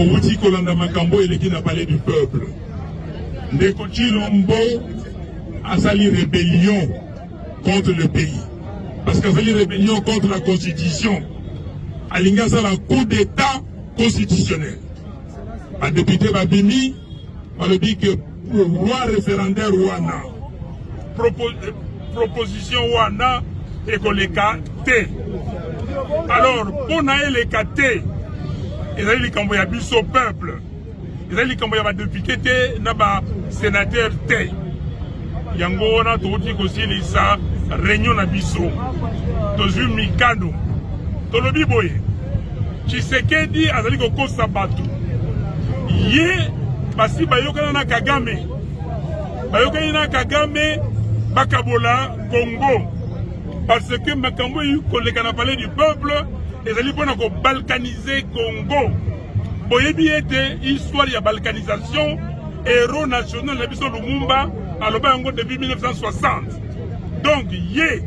Kouti Kolanda Makambo et qui n'a parlé du peuple. Ndeko Chilombo a sali rébellion contre le pays. Parce qu'il a sali rébellion contre la constitution. Alinga ça la coup d'état constitutionnel. Un député Babimi a dit que loi référendaire Wana, proposition Wana et qu'on les T. Alors, pour naïe les KT, ils ont dit qu'on y a bus au peuple. Ils ont dit qu'on y a député T, n'a sénateur T. Yango on a tout dit aussi les sa réunion na biso. Tozu Mikano. Tolobi boye. Tshisekedi azali kokosa bato. Ye basi bayokana na Kagame. Bayokana na Kagame bakabola Congo. Parce que Makambo yu koleka na parler du peuple ezali pona ko balkaniser Congo. Boyebi ete histoire ya balkanisation héros national na biso Lumumba aloba yango depuis 1960. Donc ye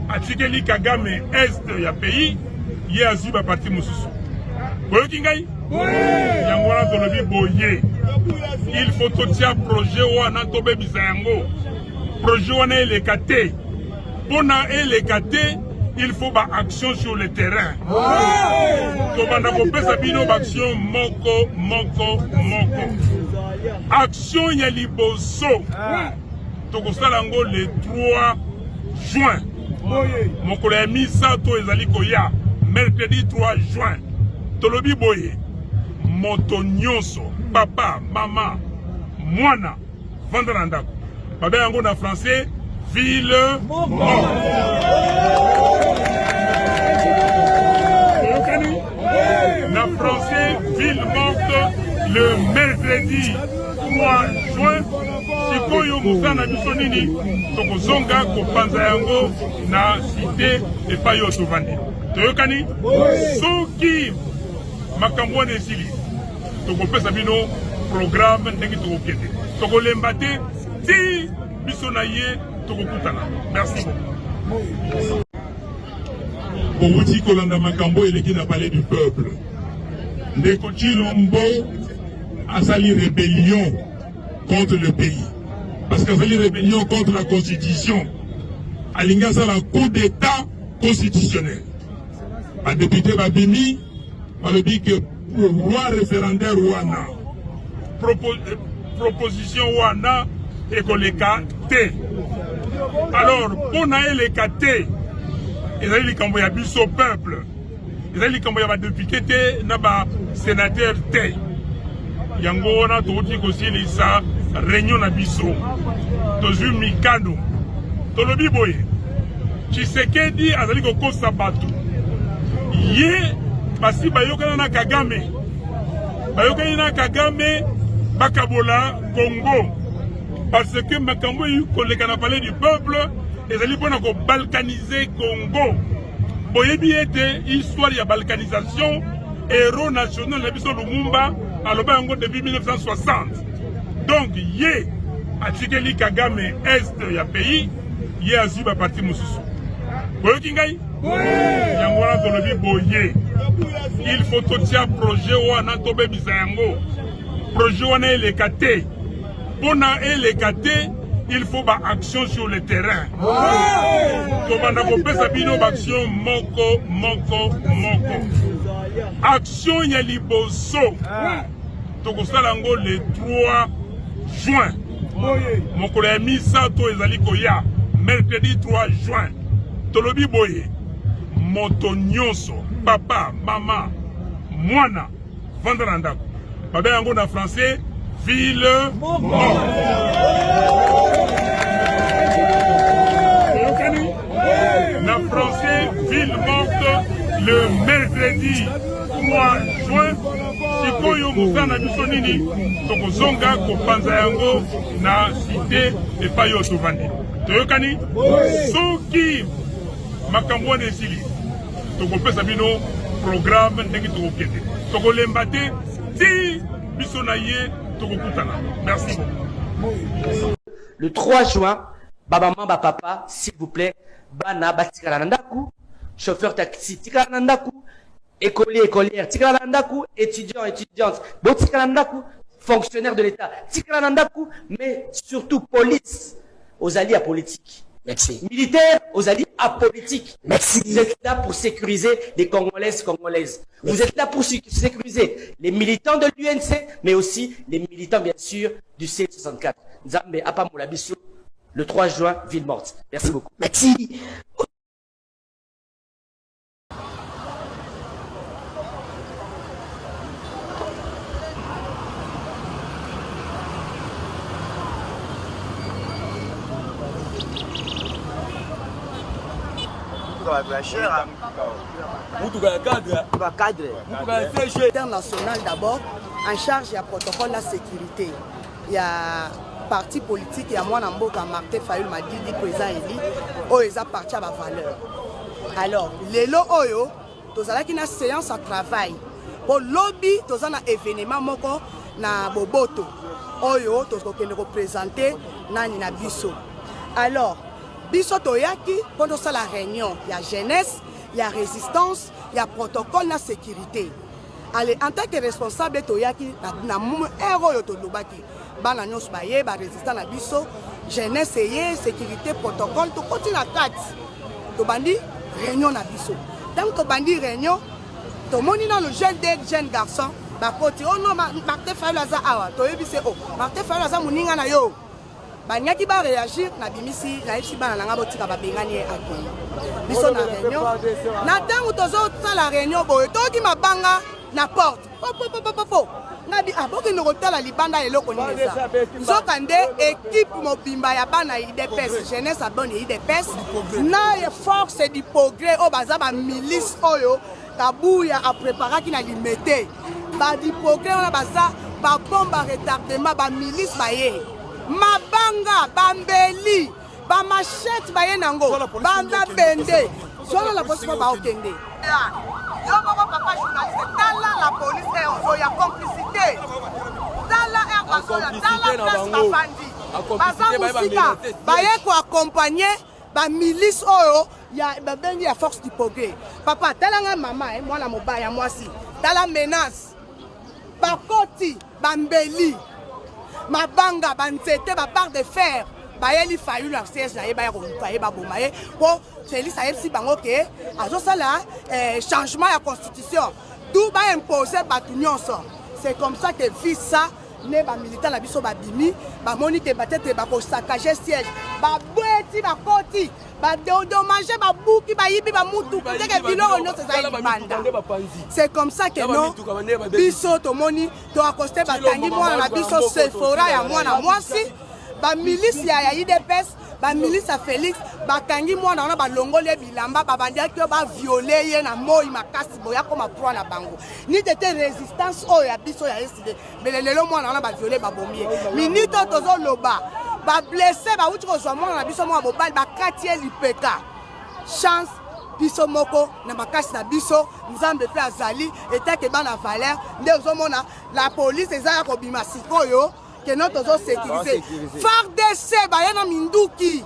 atikeli Kagame est ya pays ye azuba parti mosusu. Boyoki ngai? Yango wana tolobi boye. Il faut totia projet wana tobebisa yango. Projet wana eleka te. Pona eleka te, il faut ba action sur le terrain. Tobanda kopesa bino action moko. Action ya liboso. Tokosala ngo le 3 juin. Mokolo ya misa to ezali koya mercredi 3 juin. Tolobi boye. Moto nyonso, papa, mama, mwana, vendre ndako. Babe yango na français, ville morte. Na français, ville morte, le mercredi 3 juin. Sikoyo musana biso nini tokozonga kopanza yango na cité epai yo tovandi. Toyokani? Soki makambo wana esili tokopesa bino programme ndenge tokokende. Tokolemba te ti biso na ye tokokutana. Merci beaucoup. Kouti Kolanda Makambo et qui n'a parlé du peuple. Ndeko Chilombo a sali rébellion contre le pays. Parce qu'il a sali rébellion contre la constitution. Alinga ça la coup d'état constitutionnel. Un député Babimi a dit que loi référendaire Wana, proposition Wana et qu'on les T. Alors, pour naïe les T, ils ont dit qu'on y a bus au peuple. Ils ont dit qu'on y a député T, n'a pas sénateur T. Yango on a tout dit aussi les sa réunion na biso. Tozu Mikano. Tolobi boye. Tshisekedi azali kokosa bato. Ye basi bayokana na Kagame. Bayokana na Kagame bakabola Congo. Parce que Makambo yu koleka na parler du peuple ezali pona ko balkaniser Congo. Boyebi ete histoire ya balkanisation héros national na biso Lumumba aloba yango depuis 1960. Donc ye atikeli Kagame est ya pays ye azuba parti mosusu. Boyoki ngai? Yango wana tolobi boye. Il faut totia projet wana tobebisa yango. Projet wana eleka te. Pona eleka te, il faut ba action sur le terrain. Tobanda kopesa bino action moko. Action ya liboso. Tokosala ngo le 3 juin. Mokolo ya misa to ezali koya mercredi 3 juin. Tolobi boye. Moto nyonso, papa, mama, mwana, vendre ndako. Babe yango na français, ville morte. Na français, ville morte, le mercredi 3 juin. Sikoyo musana biso nini tokozonga kopanza yango na cité epai yo tovandi. Toyokani? Soki makambo wana esili tokopesa bino programme ndenge tokokende. Tokolemba te ti biso na ye tokokutana. Merci beaucoup. Le 3 juin, maman, papa, s'il vous plaît, bana batikala nandaku, chauffeur taxi tikala nandaku, écolier, écolière, Tikalandaku, étudiant, étudiante, bon Tikalandaku, fonctionnaire de l'État, Tikalandaku, mais surtout police, aux alliés apolitiques. Merci. Militaires aux alliés apolitiques. Merci. Vous êtes là pour sécuriser les Congolaises, Congolaises. Vous êtes là pour sécuriser les militants de l'UNC, mais aussi les militants, bien sûr, du C64. Nzambe Apa Moulabiso, le 3 juin, ville morte. Merci beaucoup. Merci. International d'abord, en charge du protocole de la sécurité. Il y a parti politique, il y a moi Namboka Martin Fayul m'a dit présent Eli, ils ont parti à ma valeur. Alors, les lots oyo, tous allons qui na séance à travail. Pour lobby, tous allons événement moko na boboto. Oyo, tous allons représenter nani na biso. Alors, biso toyaki pendant ça la réunion, il y a jeunesse, il y a résistance, il y a protocole de sécurité. Allez, en tant que responsable toyaki na héros yo to lobaki. Bana nyos baye ba résistant na biso, jeunesse et sécurité protocole to continue à 4. To bandi réunion na biso. Donc to bandi réunion, to moni na le jeune garçon, ba koti oh non Martin Fayulu aza awa, to yebise oh Martin Fayulu aza muninga na yo. Banyaki ba réagir na bimisi na ipsi bana nanga botika ba bengani akei. Biso na réunion. Na tango tozo la réunion boye toki mabanga na porte. Po. Nabi aboki nokotala libanda eloko neza. Nzokande équipe mobimba ya bana IDPS jeunesse abone IDPS na force du progrès o baza ba milice oyo kabuya a préparer ki na limete. Ba du progrès on a baza ba bombe retardement ba milice baye. Mabanga, bambeli, ba machette baye nango, banda bende. Soit la police ba okende. Yo moko papa journaliste, tala la police et on y a complicité. Tala et basola, tala place bafandi. Basa musika, baye ko accompagner ba milice oyo ya ba bengi ya force du progrès. Papa tala nga mama moi na mobaya moi si. Tala menace. Ba koti, bambeli. Mabanga banzete ba barre de fer bayeli Fayulu na siège na yeba ba bomaye po Félix ayebisi bango ke azosala changement ya constitution tout ba imposer batu nyonso. C'est comme ça que vit ça ne ba militant na biso ba bimi ba moni ke batete ba ko saccager siège ba bweti ba koti ba dédommager ba buki ba yibi ba mutu que biloko nyonso za ibanda. C'est comme ça que non biso to moni to accoster ba tangi mwana na biso Sephora ya mwana mwasi ba milice ya IDPS ba milice ya Félix ba kangi mwana na ba longole bilamba ba bandia ke ba violer ye na moi makasi boya koma pro na bango ni tete résistance o ya biso ya SD belelelo mwana na ba violer ba bombier minute tozo loba ba blessé ba uti ko zo mwana na biso mwa bobali ba katie lipeka chance biso moko na makasi na biso nzambe pe azali etake bana valeur nde ozomona la police ezaya ko bima sikoyo que notre autres sécurisé. FARDC bayana minduki.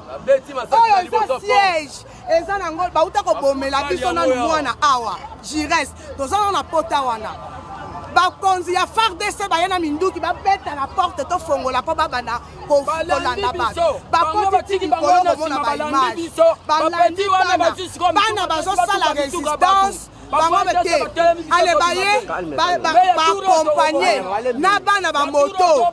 Oh eza siège. Eza nango ba uta ko bomela biso na mwana awa. Jires. Tozana na pota wana. Ba konzi ya FARDC bayana minduki ba beta la porte to fongola po bana ko kolanda ba. Ba koti ti bango na mona ba image. Ba landi bana bazo sala résistance. Allez baye ba accompagner na bana ba moto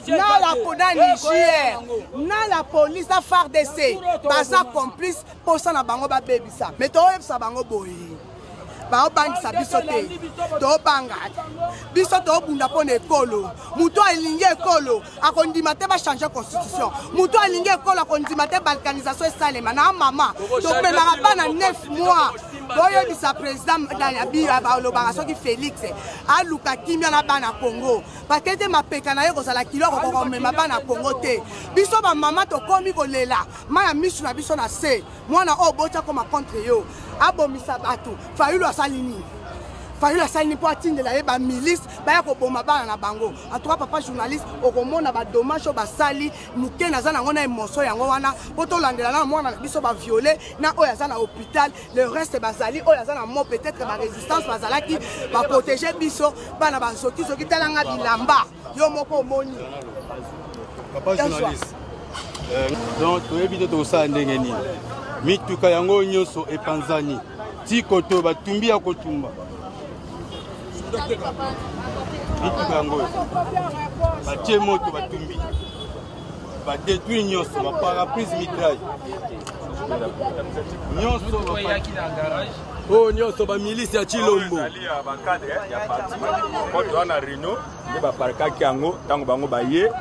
na la poda Niger na la police à FARDC baza complice pour ça na bango ba bebisa mais to yebisa bango boye ba obangisa biso te to banga biso to bunda pona ekolo muto alingi ekolo akondima te ba changer constitution muto alingi ekolo akondima te balkanisation esalema na mama to pemaka bana 9 mois boyo bisa président na biya ba lobaka soki Félix aluka kimia na bana Congo pakete mapeka na ye kozala kiloko ko mema bana Congo te biso ba mama to komi kolela maya misu na biso na se mwana o bota koma contre yo abomisa bato Fayulu asalini Fayulu asali pour atindela ye ba milice ba ya ko boma bana na bango. En tout cas papa journaliste okomona ba dommage ba sali muke naza nango na émotion yango wana poto landela na mwana na biso ba violer na oyo aza na hôpital le reste bazali oyo aza na mot peut-être ba résistance bazalaki ba protéger biso bana ba soki talanga bilamba yo moko moni papa journaliste donc toyebi to sa ndenge nini mituka yango nyonso epanzani tikoto batumbi ya kotumba mituka yango batie moto batumbi badétruire nyonso baparaprise mitraille nyonso oyo nyonso bamilisi ya Chilombo moto wana Reno nde baparkaki yango ntango bango baye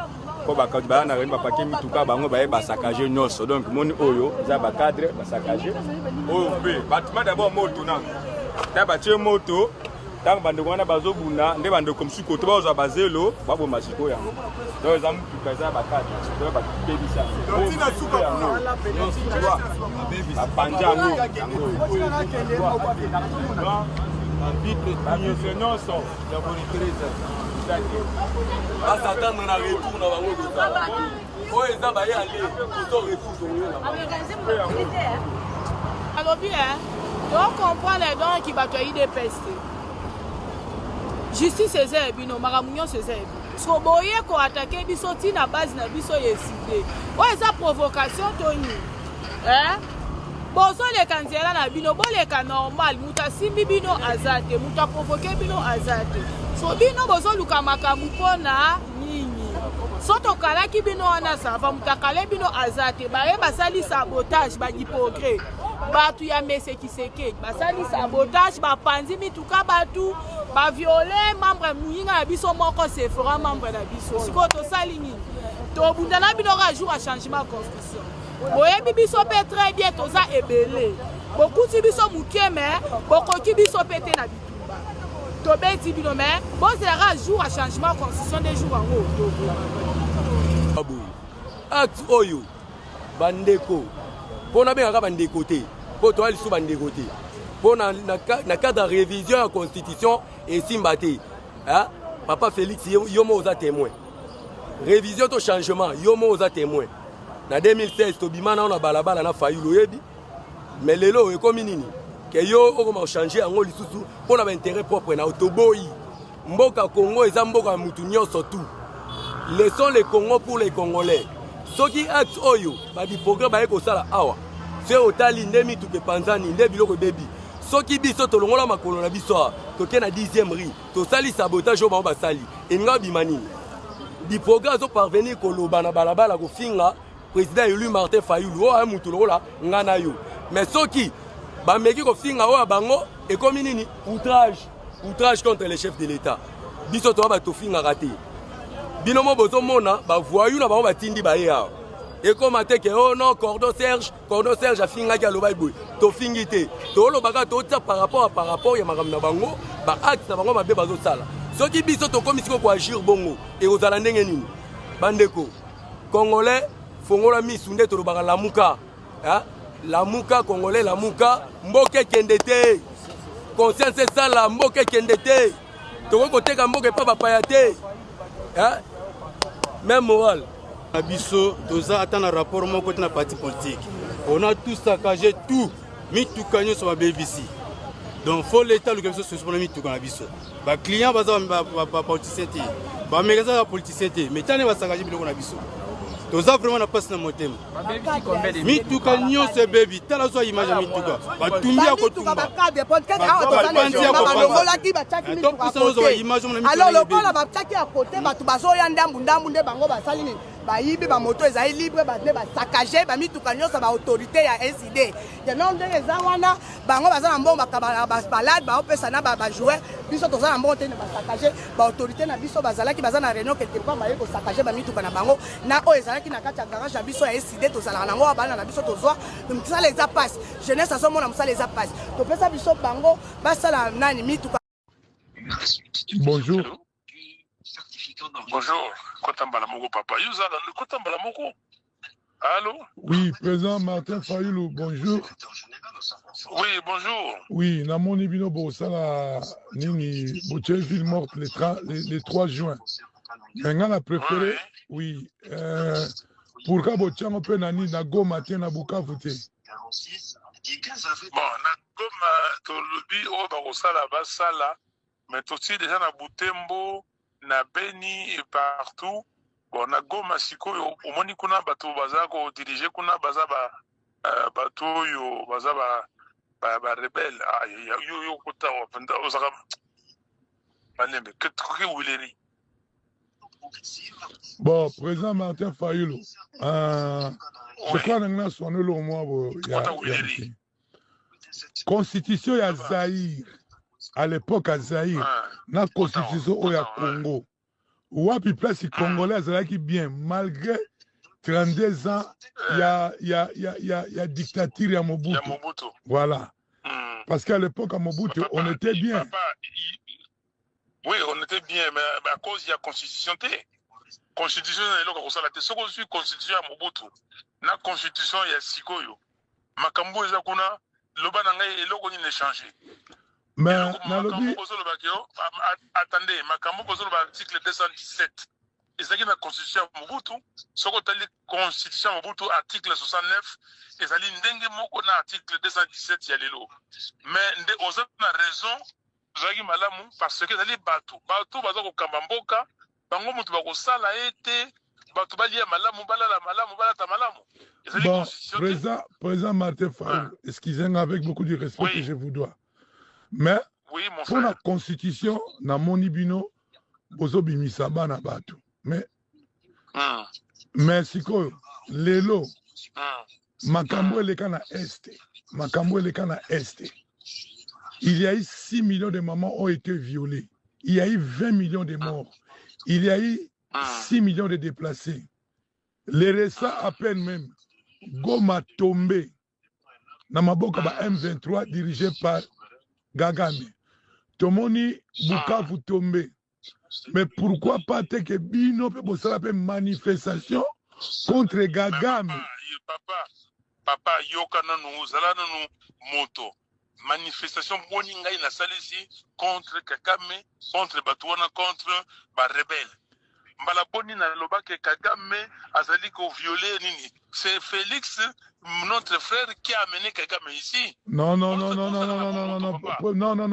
po bakadre baya na Reno bapaki mituka bango baye basakage nyonso donc moni oyo eza bakadre basakage oyo mpe batima d'abord moto nango nde batie moto ntango bandeko wana bazobunda nde bandeko mosusu koto bazwa bazelo baboma sikoyo yango donc eza mutuka eza bakadre donc bakebisa bapanja yango bavitre nyonso ya bonitrese basatana na retour na bango kotala oyo eza baye ale koto retour alobi donc comprendre donc qui va cueillir des pestes justice eza ebino makambo nyonso eza ebino so boye koatake biso ntina base na biso yeside oyo eza provocation to nini bozoleka nzela na bino boleka normal moto asimbi bino aza te moto aprovoke bino aza te so bino bozoluka makambo mpona nini so tokalaki bino wana sava moto akale bino aza te baye basali sabotage bahypocrite bato ya Mese Kiseke basali sabotage bapanzi mituka batu baviole membre muyinga na biso moko sefora membre na biso siko tosali nini tobunda na bino ka jour à changement constitution boyebi biso pe très bien toza ebele bokuti biso muke mais bokoki biso pete na bitumba tobeti bino mais bozela jour à changement constitution des jours en haut acte oyo bandeko pona bengaka bandeko te po toa lisu bandeko te po na cadre ya révision ya constitution esimba te papa Félix yo mo oza témoin révision to changement yo mo oza témoin na 2016 tobima na balabala na Fayulu oyebi mais lelo ekomi nini ke yo okoma changer yango lisusu po na ba intérêt propre na otoboyi mboka Congo eza mboka ya mutu nyonso tout laissons les Congo pour les Congolais soki acte oyo babi programme baye kosala awa se otali nde mituka epanzani nde biloko bebi soki biso tolongola makolo na biso toke na 10e ri tosali sabotage oyo bango basali eninga bima nini di programme zo parvenir koloba na balabala kofinga président élu Martin Fayulu oyo aye mutu lokola nga na yo mais soki bameki kofinga oyo bango ekomi nini outrage contre les chefs de l'état biso toa batofingaka te bino mo bozomona bavoyu na bango batindi baye awa ekoma te ke oh non Cordon Serge afingaki aloba boye tofingi te tolobaka totia par rapport ya makambo na bango ba acte na bango mabe bazosala soki biso tokomi siko koagir bongo ekozala ndenge nini bandeko congolais fongola misu nde tolobaka lamuka lamuka congolais lamuka mboka ekende te conscience esala mboka ekende te tokoki koteka mboka epa bapaya te même moral Abisso, toza atana rapport moko na parti politique. On a tous saccagé tout. Mituka sur ma BBC. Donc faut l'état le quelque chose sur le mituka na biso. Ba client baza ba politicien te. Ba magasin ba politicien te. Mais tane ba saccager biloko na biso. Toza vraiment na passe na motem. Mituka nyonso baby. Tala so image ya mituka. Ba tumbi ya kotumba. Alors le pont la ba tchaki à côté ba tu bazo ya ndambu nde bango basali ni. Bayibi ba moto ezali libre ba ne ba saccager ba mituka nyonso ba autorité ya SID. De non de eza wana bango baza na mbongo ba balade ba opesa na ba jouer biso toza na mbongo te na ba saccager ba autorité na biso bazalaki baza na réunion quelque part ba yeko saccager ba mituka na bango na o ezalaki na kati ya garage na biso ya SID tozala nango bana na biso tozwa ça les a passe jeunesse aso mona ça les a passe to pesa biso bango basala nani mituka. Bonjour. Bonjour. Kotambala moko papa. Yuzala kotambala moko. Allô? Oui, président Martin Fayoulou, bonjour. Oui, bonjour. Oui, Namoni Bino Bosala Nini, Bocheville morte les 3 juin. Maintenant, la préférée, oui. Pourquoi Bochango peut nani na Goma te na Bukavu te? Bon, na Goma, tolobi o bakosala basala, mais aussi déjà na Butembo, na Beni et partout. Bon, na Goma sikoyo, omoni kuna bato baza ko diriger kuna baza bato yo baza ba rebelle. Ah, yo kota wa penda osaka. Malembe, que wileri. Bon, président Martin Fayoulou, je crois que nous avons le mois constitution ya Zaïre, à l'époque à Zaïre, la constitution au Congo. Wapi place congolais qui bien, malgré 32 ans, il y a dictature à Mobutu. Voilà. Parce qu'à l'époque à Mobutu, on était bien. Oui, on était bien, mais à cause de la constitution, constitution est constitution à Mobutu. La constitution est Sikoyo. Makambo est kuna, loba nangai et logo ni changé. Mais attendez, Makambo est l'article 217. Et c'est la constitution à Mobutu. Ce qu'on a la constitution à Mobutu, article 69, et ça l'indenge moko na article 217 yalelo. Mais on a raison. Malamu parce que les bateaux baza ko kambamboka bango mutu bakosala ete bato balia malamu balala malamu balata malamu. Bon, président Martin Fayoulou, excusez-moi avec beaucoup de respect que je vous dois. Mais pour la constitution na moni bino bozo bimisa bana bato. Mais sikoyo lelo makambo eleka na este. Makambo eleka na este. Il y a eu 6 millions de mamans qui ont été violées. Il y a eu 20 millions de morts. Il y a eu 6 millions de déplacés. Les récents à peine même. Goma tombé. Namaboka M23 dirigé par Gagame. Tomoni Bukavu tombé. Mais pourquoi pas que Bino peut faire une manifestation contre Gagame? Papa, yoka nanu, zala nanu moto. Manifestation boninga ina salisi contre Kagame, contre Batouana, contre ba rebelle. Mbala boni na loba que Kagame azali ko violer nini. C'est Félix, notre frère, qui a amené Kagame ici. Non,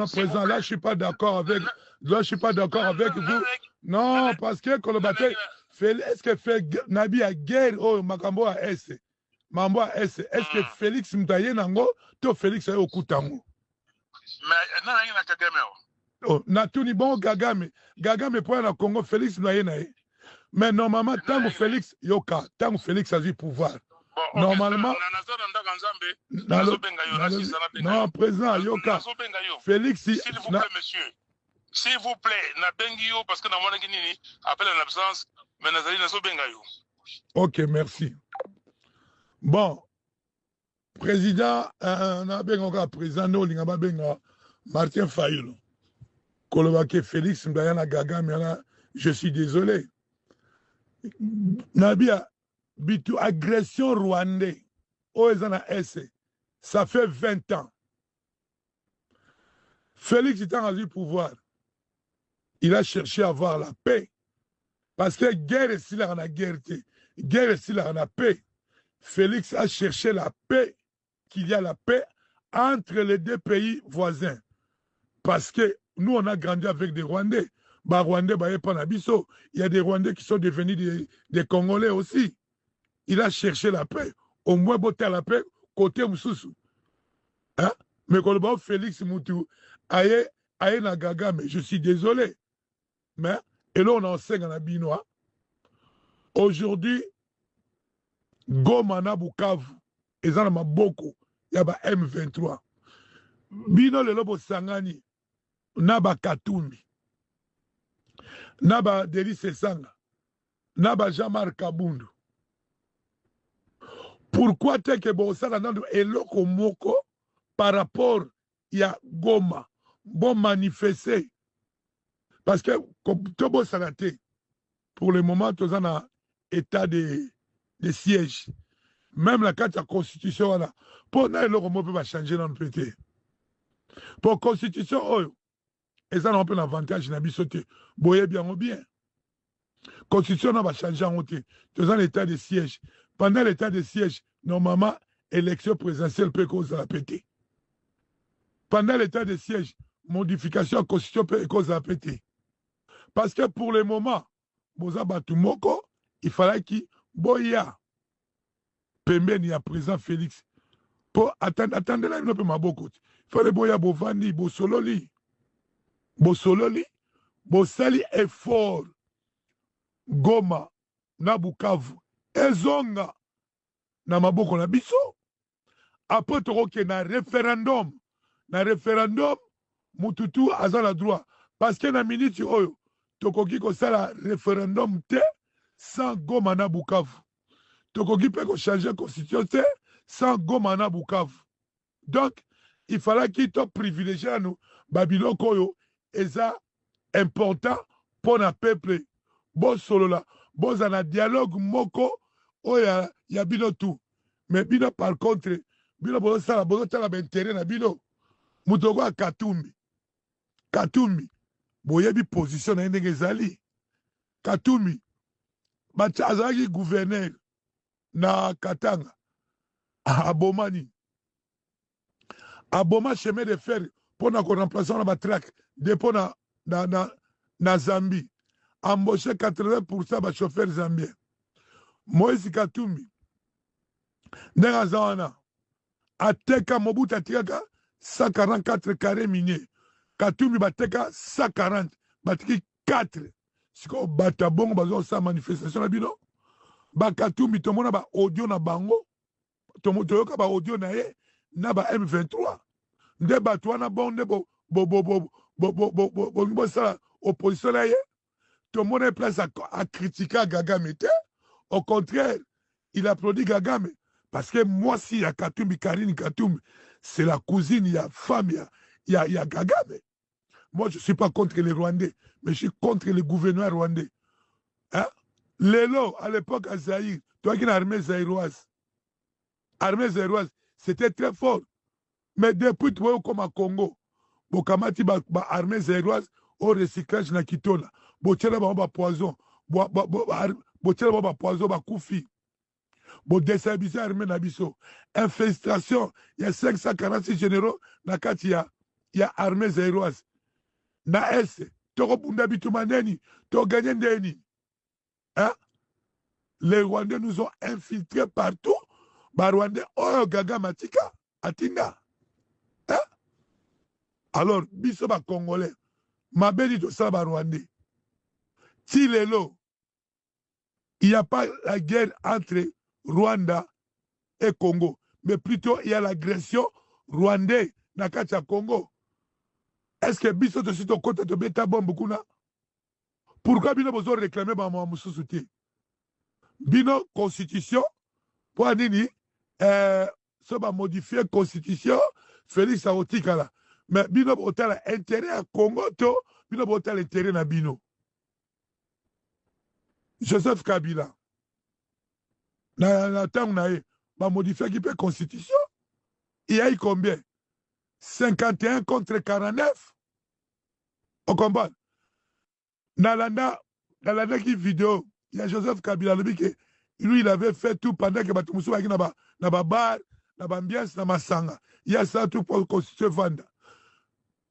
président, là je suis pas d'accord avec. Là je suis pas d'accord avec vous. Non, parce que Kolobate, est-ce que fait Nabi a guerre au Makambo a S. Mambo a S. Est-ce que Félix Mtaye nango to Félix a okutango? Mais non, il y a Kagame. Oh, natuni bon Kagame. Kagame pour na Congo Félix Mtaye na. Mais normalement tant que Félix yoka, tant que Félix a du pouvoir. Normalement non, président yoka. Félix s'il vous plaît monsieur. S'il vous plaît, na bengio parce que na mona kinini appelle en absence, mais nazali na so bengayo. OK, merci. Bon, président, président Martin Fayoulou, Kolobake Félix Mdayana Gagame, je suis désolé. Nabia, bitu agression rwandais, Oezana S, ça fait 20 ans. Félix est en du pouvoir. Il a cherché à avoir la paix. Parce que guerre est si là, on a guerre, guerre est si là, on a paix. Félix a cherché la paix, qu'il y a la paix entre les deux pays voisins. Parce que nous, on a grandi avec des Rwandais. Rwandais, il y a des Rwandais qui sont devenus des Congolais aussi. Il a cherché la paix. Au moins, botter la paix, côté Moussoussou. Hein? Mais quand le Félix Moutou, aïe na gaga, mais je suis désolé. Mais, et là, on enseigne en abinois. Aujourd'hui, Goma na Bukavu, ezana maboko ya ba M23. Bino lelo bo sangani na ba Katumbi. Na ba Delice Sanga. Na ba Jean-Marc Kabundu. Pourquoi te que bo sala nando eloko moko par rapport ya Goma bon manifester? Parce que comme tobo salate pour le moment tous en état de siège. même la carte de la constitution voilà pour na eloko mo peut changer dans le pété pour constitution oyo et ça on peut l'avantage na biso te boye bien ou bien constitution na va changer en côté dans l'état de siège pendant l'état de siège normalement élection présidentielle peut cause la pété pendant l'état de siège modification de la constitution peut cause la pété parce que pour le moment boza batu moko il fallait qu'il boya pembeni ya président Félix pour attendre là il ma beaucoup il fallait boya bovandi bosololi bosali effort Goma na Bukavu ezonga na maboko na biso après toroke na référendum mututu azala droit parce que na minute oyo tokoki kosala référendum te sans Goma na Bukavu tokoki pe ko changer constitution te sans Goma na Bukavu donc il fallait qu'il te privilégié nous babiloko oyo eza important pour na peuple bon solo la bon na dialogue moko oya ya bino tout mais bino par contre bino bo sala intérêt na bino mutoko a Katumbi boyebi position na ndenge ezali Katumbi bacha azaki gouverneur na Katanga abomani aboma chemin de fer pour na ko remplacer na batrack dépôt na Zambie embauché 80% ba chauffeur zambien Moïse Katumbi ndenge aza wana ateka Mobutu atikaka 144 carrés miniers Katumbi bateka 140 batiki 4 siko bata bongo bazo sa manifestation na bino ba Katumbi tomona ba audio na bango toyoka ba audio na ye na ba M23 nde bato wana bonde bo sala opposition na ye tomona place à critiquer Kagame te au contraire il applaudit Kagame parce que moi si ya Katumbi Karine Katumbi c'est la cousine ya femme ya Kagame. Moi je suis pas contre les Rwandais mais je suis contre les gouverneurs rwandais hein? Lelo à l'époque à Zaïre toi qui l'armée zaïroise c'était très fort mais depuis toi comme à Congo bokamati ba armée zaïroise au recyclage na kitona botiela ba poison botiela ba poison ba kufi bo déstabiliser armée na biso infiltration il y a 546 généraux na kati ya armée zaïroise na est toko bunda bituma ndeni to gagner ndeni hein les Rwandais nous ont infiltrés partout ba Rwandais oyo gaga matika atinga hein alors biso ba Congolais mabeli to ça ba Rwandais si lelo il n'y a pas la guerre entre Rwanda et Congo mais plutôt il y a l'agression rwandaise na kati ya Congo. Est-ce que biso to sito côté de beta bombe kuna pourquoi bino bozo réclamer ba mo mususu te bino constitution pour nini so ba modifier constitution Félix Aotikala mais bino botala intérêt à Congo to bino botala intérêt na bino Joseph Kabila na temps na ba modifier qui peut constitution il y a eu combien 51 contre 49 on comprend Nalanda qui vidéo il y a Joseph Kabila lui il avait fait tout pendant que Batumusu va na ba bar na ba ambiance na masanga il y a ça tout pour constituer vanda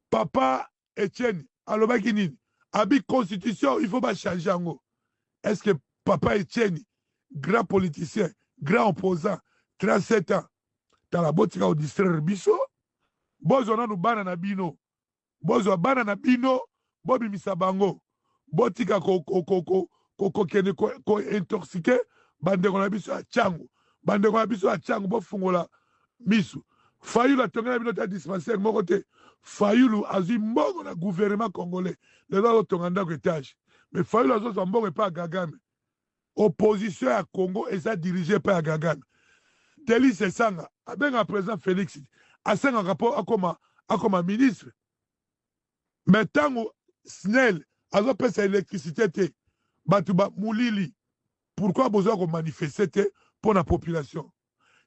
papa Etienne alobaki nini abi constitution il faut pas changer en haut. Est-ce que papa Etienne grand politicien grand opposant 37 ans dans la botika au distraire biso bozo na bana na bino bozo bana na bino bobi misabango botika ko kene ko intoxiqué bandeko na biso a chango bo fungola misu Fayulu atongela bino ta dispensaire moko te Fayulu azui mbongo na gouvernement congolais le lalo tonganda ko étage mais Fayulu azo mbongo pa Kagame opposition à Congo et ça dirigé par Kagame Delis Esanga abenga président Félix asenga rapport akoma ministre mais tango Snell azo pesa électricité te batu ba mulili pourquoi besoin de manifester pour la population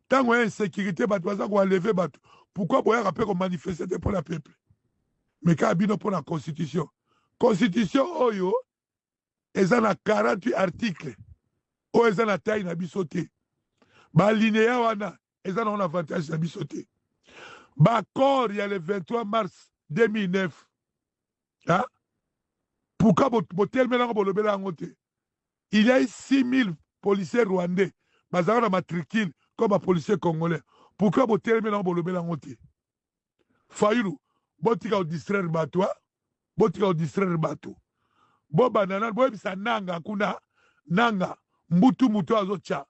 Tant qu'il y a insécurité, on va lever. Pourquoi on va manifester pour le peuple? Mais quand on a pour la constitution. Constitution, oyo, ils ont 48 articles. Oh, ils ont la taille na bisoté. Ba linéa wana, ils ont un avantage na bisoté. Ba accord, il y a le 23 mars 2009. Hein? Pourquoi il y a 6000 policiers rwandais, mais on a matricule comme un policier congolais. Pourquoi vous avez dit Fayoulou, botika au distraire bateau, botika au distraire bateau. Bo banana, bo bisa nanga kuna, nanga, mbutu mutu azocha,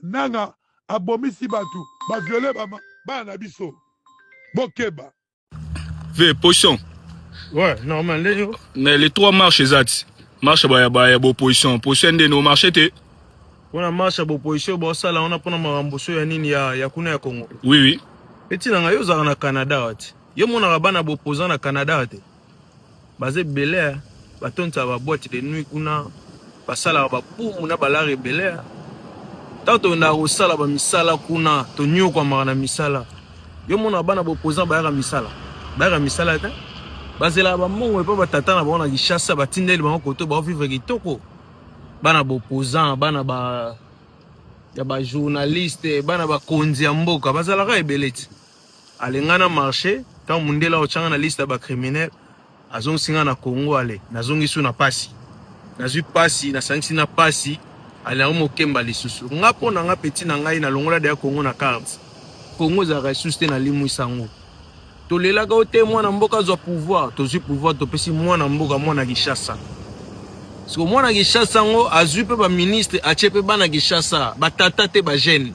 nanga, abomisi bateau, ba violé bama, ba nabiso, bo keba. Ve, position. Ouais, normal. Mais les 3 marches exactes. Marche à opposition. Position de nos marches étaient. On a marche à opposition, bon ça là on a pas maramboso ya nini ya kuna ya Congo. Oui oui. Petit nanga yo za na Canada ati. Yo mona rabana opposant na Canada ati. Basé Belair, batonta ba boîte de nuit kuna basala ba boum na balare Belair. Tanto na osala ba misala kuna to nyo kwa mara misala. Yo mona bana opposant ba ya misala. Ba ya misala ati. Bazela ba mongo e pa batata na bona gishasa batindeli ba koto ba vivre kitoko. Bana opposant, bana ba ya ba journaliste, bana ba konzi ya mboka bazala ka ebeleti. Alengana marché, tant mundela ochanga na liste ba criminel, azong singa na Congo ale, nazongi su na pasi. Nazui pasi na sanksi na pasi, ale mo kemba lisusu. Ngapo na nga petit na ngai na longola de Congo na carte. Congo za ressusciter na limu sango. Tolela ka ote mwana mboka zo pouvoir, tozi pouvoir to pesi mwana mboka mwana gishasa. Siko mwana gishasa ngo azui pe ba ministre achepe bana gishasa, batata te ba jeune.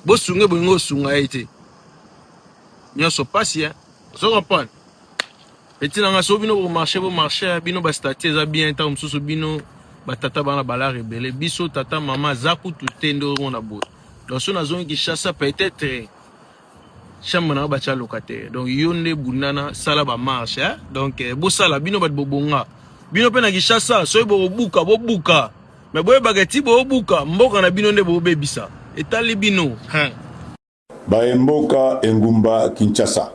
Bo sunge bo ngo sunga ete. Nyoso pasi hein. So comprendre. Petit nanga so bino bo marché bino ba statut za bien ta msusu bino batata bana bala rebelle biso tata mama zaku tutendo on a bo. Donc so na zone gishasa peut-être chambre na ba cha locataire. Donc yonde bunana sala ba marché hein. Donc bo sala bino ba bobonga. Bino pe na gishasa so bo buka bo buka. Mais boye bagati bo buka mboka na bino nde bo bebisa. Etali bino. Hein. Mboka engumba Kinshasa.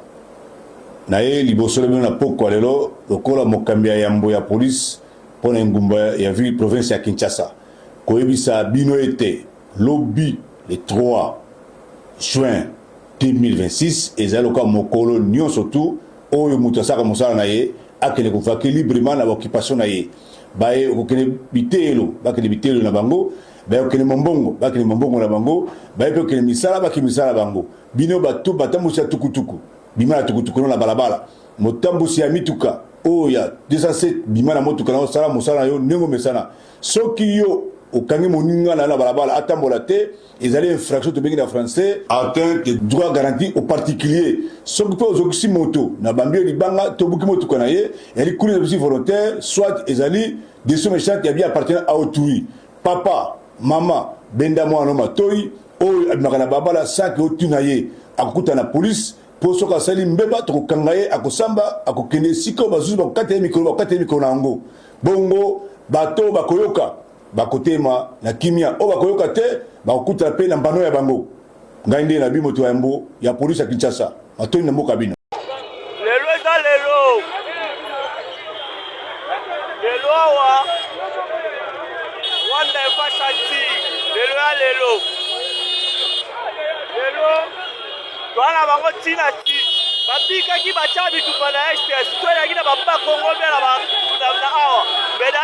Naye libosole bino na poko lelo lokola mokambi ya yambo ya police pona engumba ya ville province ya Kinshasa. Koyebisa bino ete lobby le 3 juin 2026 ezaloka mokolo nyon surtout oyo mutu asaka mosala na ye akele kofaki librement na occupation na ye baye okene bitelo bakene bitelo na bango baye okene mombongo bakene mombongo na bango baye pe okene misala bakene misala bango bino bato batambusi ya tukutuku bima ya tukutuku na balabala motambusi ya mituka oya 207 bima na motuka na osala mosala yo nengo mesana soki yo okangi moninga na balabala atambola te ezali infraction to bengi na français atteinte de droit garanti aux particuliers soki pe ozokisi moto na bambio libanga to buki motuka na ye eli kuli de volontaire soit ezali des sommes méchantes qui bien appartenant à autrui papa mama benda mwana matoi oyo abimaka na babala saki otuna ye akukuta na police po soka sali mbeba to kokanga ye akosamba akokende siko bazuzu bakokata mikolo na yango bongo bato bakoyoka bakotema na kimia o bakoyoka te bakokuta pe na mbano ya bango ngai nde na bimoto ya mbo ya police ya Kinshasa atoni na mboka bino lelo eza lelo wa wanda efasati lelo ya lelo twana bango tina ti babikaki batya bitupa na STS toyaki na bapa Kongo mpe na awa mbeda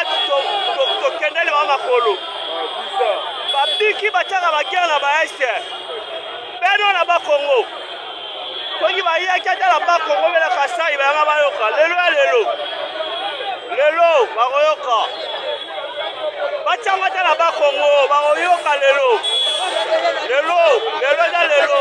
tokendele ba makolo babiki batyaka bagere na ba STS beno na bakongo toki bayaki ata na bakongo mpe na Kasai bayanga bayoka lelo ya lelo bakoyoka batyanga ata na bakongo bakoyoka lelo eza lelo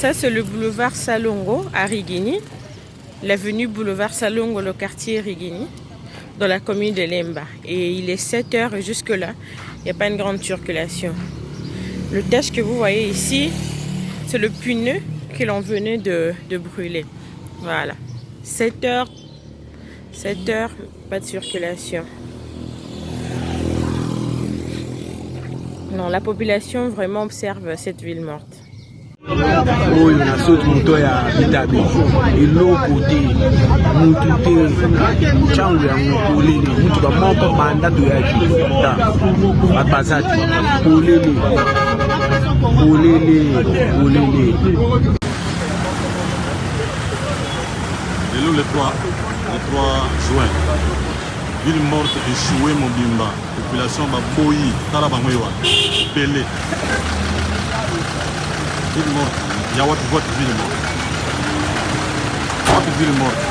Ça, c'est le boulevard Salongo à Rigini, l'avenue boulevard Salongo, le quartier Rigini, dans la commune de Lemba. Et il est 7 heures et jusque-là, il n'y a pas une grande circulation. Le tâche que vous voyez ici, c'est le pneu que l'on venait de brûler. Voilà. 7 heures, pas de circulation. Non, la population vraiment observe cette ville morte. Oh, il y a sauté moto ya bitabe. Il l'autre côté, mutu te, changu ya mutulele, mutu ba moko banda to ya kita. Batbazati, ulele. Le 3 juin, ville morte échouée Mobimba, population Baboyi, Tarabangoyewa, Pelé. Ville morte, il y a votre ville morte. Votre ville morte.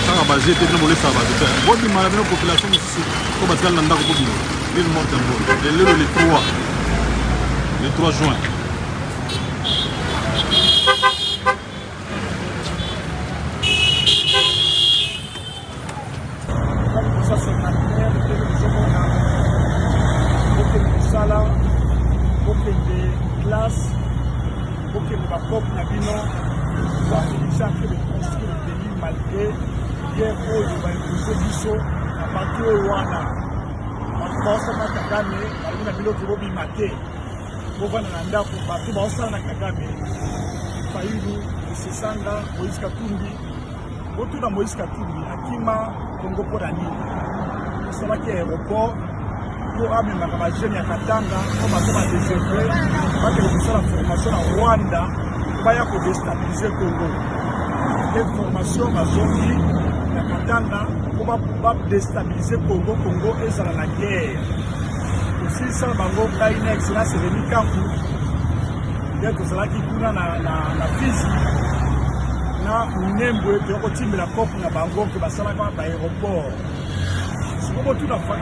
Tarabangoyewa, j'étais dans le sabbat. Votre maladie, la population ici, comme Pascal Nanda, ville morte en vol. Le 3 juin. Moïse Katumbi akima Congo pour l'année. C'est là qu'il y a aéroport pour amener ma jeune à Katanga, comme à déserter, parce que la formation à Rwanda, pour déstabiliser le Congo. Cette formation à Zombie, à Katanga, pour déstabiliser le Congo, Congo est dans la guerre. Aussi, ça va être un excellent, c'est le Mikaku. Dès que cela qui coule dans la physique. Na nembo ete okotimbela kopu na bango ke basalaka ba aéroport sikomo tuna fayi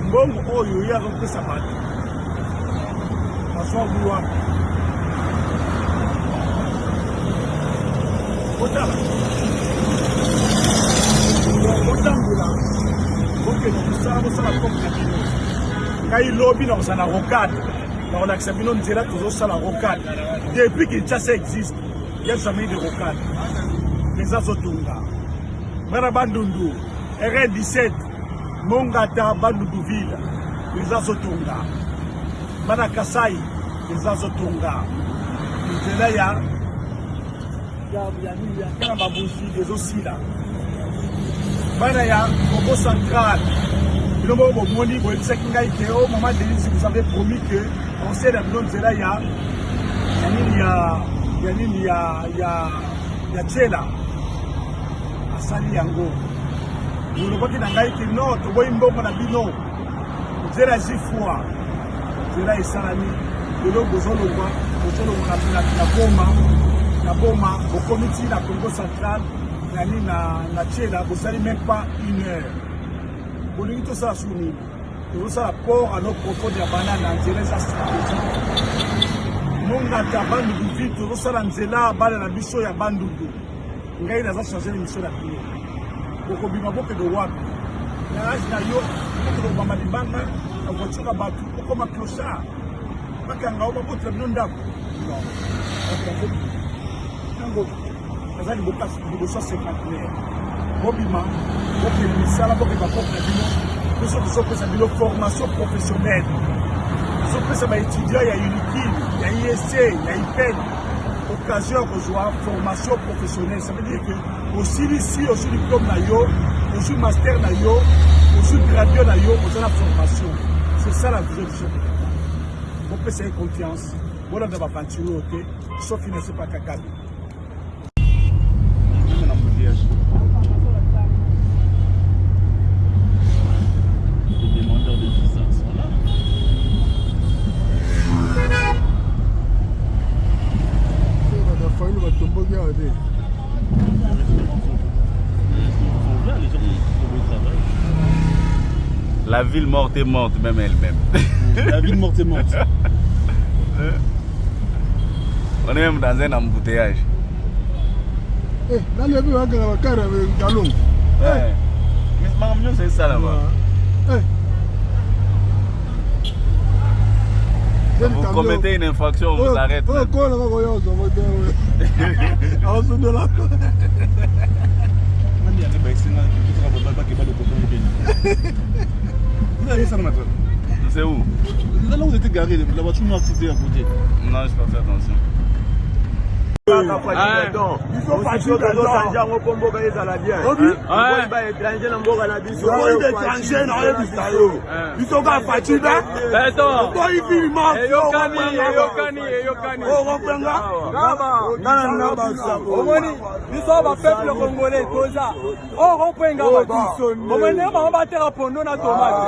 mbongo oyo ya kopesa bato façon bouwa otala otambula okosala kopu na bino ngai lobi na kosala rocade na kolakisa bino nzela tozosala rocade depuis Kinshasa existe. Il y a jamais de rocade. Les Azotunga. Mara Bandundu. RN17. Mongata Bandunduville. Les Azotunga. Mara Kasai. Les Azotunga. Il y a Kanababouzi, des Osila. Mara Congo Central. Au moment de vous avez promis que on sait la blonde Zela il y a Tchela asali yango vous voyez dans la qui non to boy mbongo na bino Tchela zifwa Tchela isalami de lo bozolo na boma au comité la Congo central na Tchela vous allez même pas une heure pour lui tout ça soumis tout ça rapport à nos propos de banane en Tchela stratégie. Mongata Bandundu vite tosala nzela bala na biso ya Bandundu ngai naza changer l'émission la bio boko bima boke de wapi na age na yo boko bamba libanga na voiture batu boko ma clochard bakanga o babo trebino ndako tango naza ni boka liboso 50 bobima boke misala boke bako na bino biso tozopesa bino formation professionnelle tozopesa baétudiant ya UNIKIL il y a ISC, il y a IPEN, occasion de rejoindre formation professionnelle. Ça veut dire que aussi ici, aussi diplôme nayo, aussi master nayo, aussi gradué nayo, aussi la formation. C'est ça la vision du chef. On peut essayer confiance. Voilà de l'aventure, ok, sauf financé par Kakabi. Les demandeurs de visa sont là. La ville morte est morte, même elle-même. La ville morte est morte. On est même dans un embouteillage. Dans le bureau, on a un carré avec un galon. Mais c'est ça là-bas. Vous commettez une infraction, on vous arrête. C'est où? Là où vous étiez garé, la voiture noire qui était à côté. Non, je pas fait attention. Ils sont pas sûrs que l'autre gens au Congo gagne ça la bien. Ils sont étrangers dans Boga na biso. Ils sont étrangers dans le bisayo. Ils sont pas fatigués. Attends. Ils filment. Yokani. Oh, reprendra. Ils sont pas peuple congolais tout ça. Oh, reprendra. On va battre à Pondo na tomate.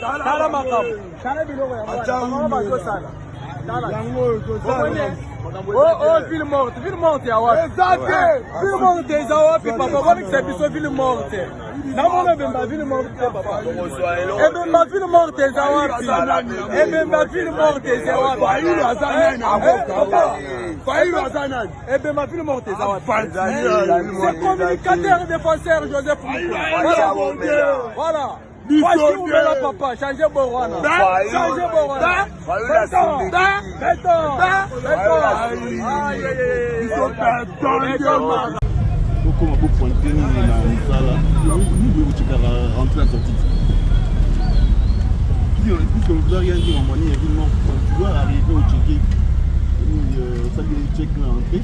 Tala makam. Tala biloko ya. On va battre ça. Oh, ville morte, ya wapi? Ville morte, ya wapi, papa? Wani c'est biso ville morte. Namona bemba ville morte, papa. Bemba ville morte, ya wapi? Bemba ville morte, ya wapi? Failu Azanad. Bemba ville morte, ya wapi? C'est communicateur défenseur Joseph Moussa. Voilà. Voici où est la papa, changez Borwana. Changez Borwana. Beaucoup m'a beaucoup pointé dans la salle. Nous devons rentrer à la sortie. Puisque vous n'avez rien dit en monnaie, évidemment, tu dois arriver au check-in. Ça dit check l'entrée.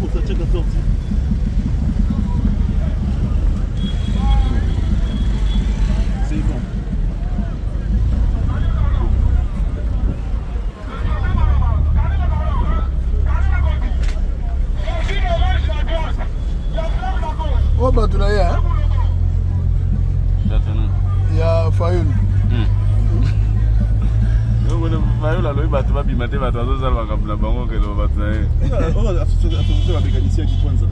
Pour ça, check la sortie. C'est bon. Oh, bah, tu l'as eu, hein? Il y a Fayoul. Fayoul, alors, il va te bimater, il va te faire ça, il va te faire bango, que l'on va te faire. On va associer la mécanicien qui prend ça.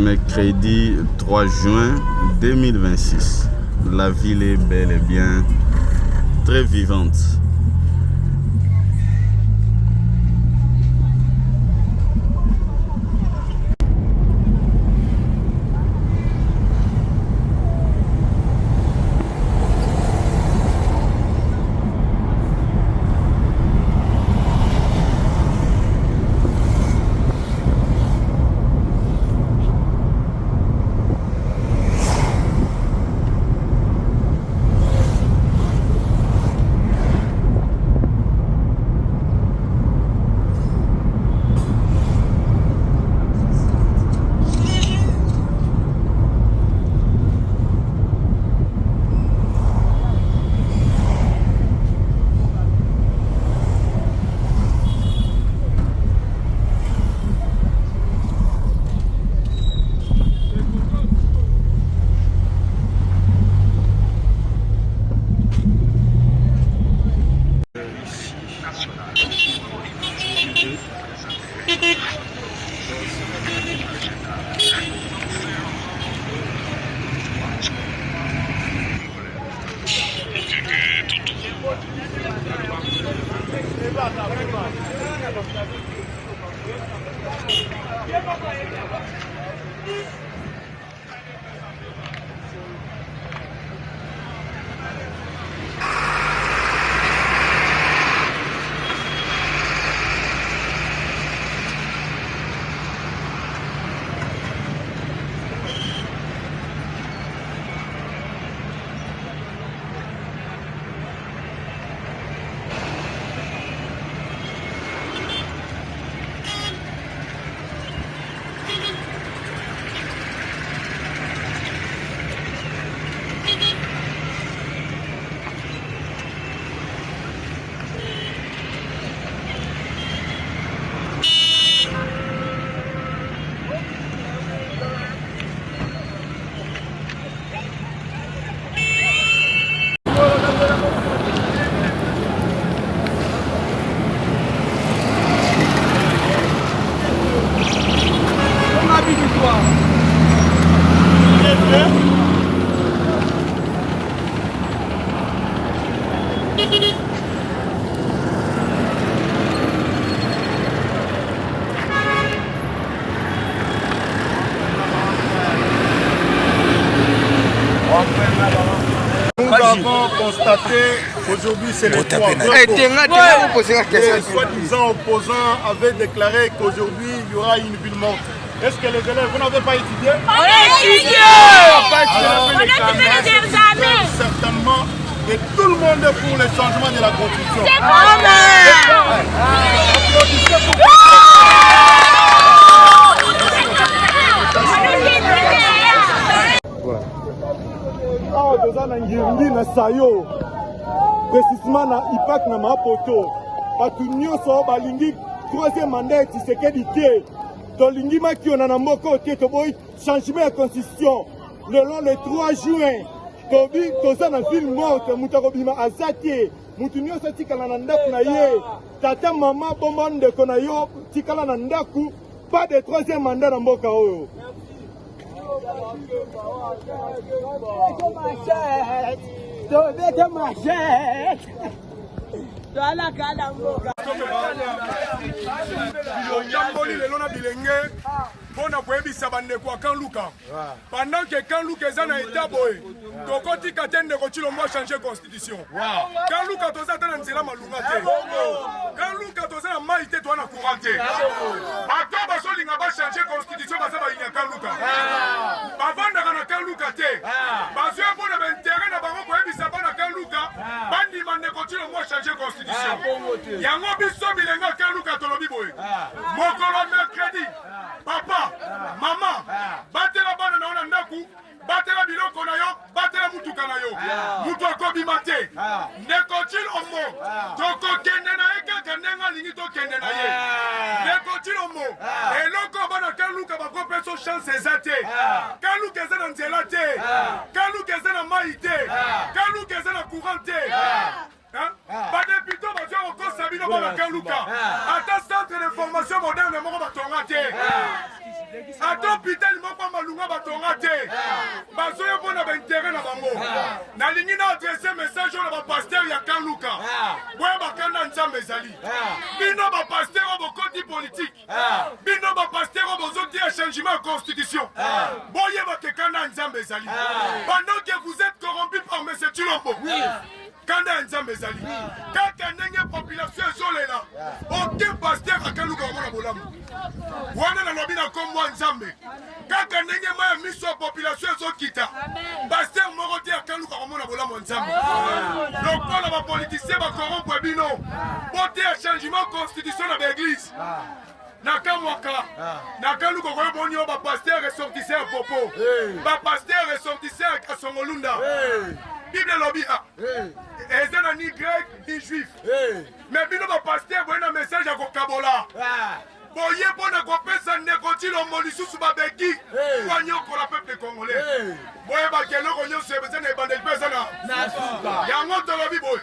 Mercredi 3 juin 2026. La ville est bel et bien très vivante. Nous avons constaté qu'aujourd'hui c'est le 3. Les soi-disant opposants avaient déclaré qu'aujourd'hui il y aura une ville morte. Est-ce que les élèves, vous n'avez pas étudié? On a étudié! On a étudié les examens! Certainement que tout le monde est pour le changement de la Constitution. C'est bon! Applaudissez pour awa toza na ngirindi na sayo précisement na ipak na mapoto bato nyonso balingi troisième mandat ya Tshisekedi te tolingi makiona na mboka te toboyi changement ya constitution lelo le 3 juin tobi toza na ville morte moto akobima aza te moto nyonso atikala na ndako na ye tata mama bomba ndeko na yo tikala na ndako pas de troisième mandat na mboka oyo. Yamboli lelo na bilenge mpona koyebisa bandeko ya Kanluka pendant que Kanluka eza na eta boye tokotika te ndeko Tshilombo changer constitution. Kanluka toza te na nzela malunga te, Kanluka toza na mai te toa na courant te. Bato bazolinga bachanger constitution baza balinga Kanluka bavandaka na Kanluka te bazwi mpona baintere na bango koyebisa bana Kanluka bandima ndeko Tshilombo changer constitution. Yango biso bilenga Kanluka tolobi boye mokolo mercredi papa mama batela bana na ona ndaku batela biloko na yo batela mutuka na yo mutu akobima te ndeko Tshilombo tokokende na ye kaka ndenge alingi tokende na ye ndeko Tshilombo eloko bana Kanluka bakopeso chance eza te Kanluka eza na nzela te Kanluka eza na mai te Kanluka eza na courant te badepito bazwa kokosa bino bana Kanluka ata centre de formation moderne moko batonga te ata hôpital moko malunga batonga te bazoya mpona baintere na bango. Nalingi na adresse message oyo na bapaster ya Kanluka boya bakanda nzambe ezali bino bapaster oyo bokoti politique bino bapaster oyo bozotia changement ya constitution boyeba ke kanda nzambe ezali pendant que vous êtes corrompu par M. Tshilombo kanda ya nzambe ezali kaka ndenge population ezolela aucun pasteur akaluka komona bolamu wana nalobi na kombo ya nzambe kaka ndenge ma ya miso ya population ezokita pasteur moko te akaluka komona bolamu ya nzambe lokola bapolitisien bakorompo bino bote ya changement constitution na baeglise nakamwaka nakaluka koyo boni oyo bapaster ressortissant ya popo bapaster ressortissant ya Kasongolunda Bible lobi eza na ni grec ni juif mais bino bapaster boye na message ya kokabola boye mpona kopesa ndeko Tshilombo lisusu babeki wanyokola peuple congolais boye bakeloko nyonso eza na ebandeli mpe eza na yango tolobi boye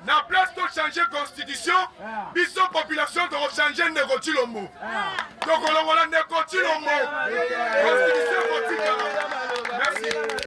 na place to changer constitution biso population to changer ndeko Tshilombo tokolongola ndeko Tshilombo constitution kotikala. Merci.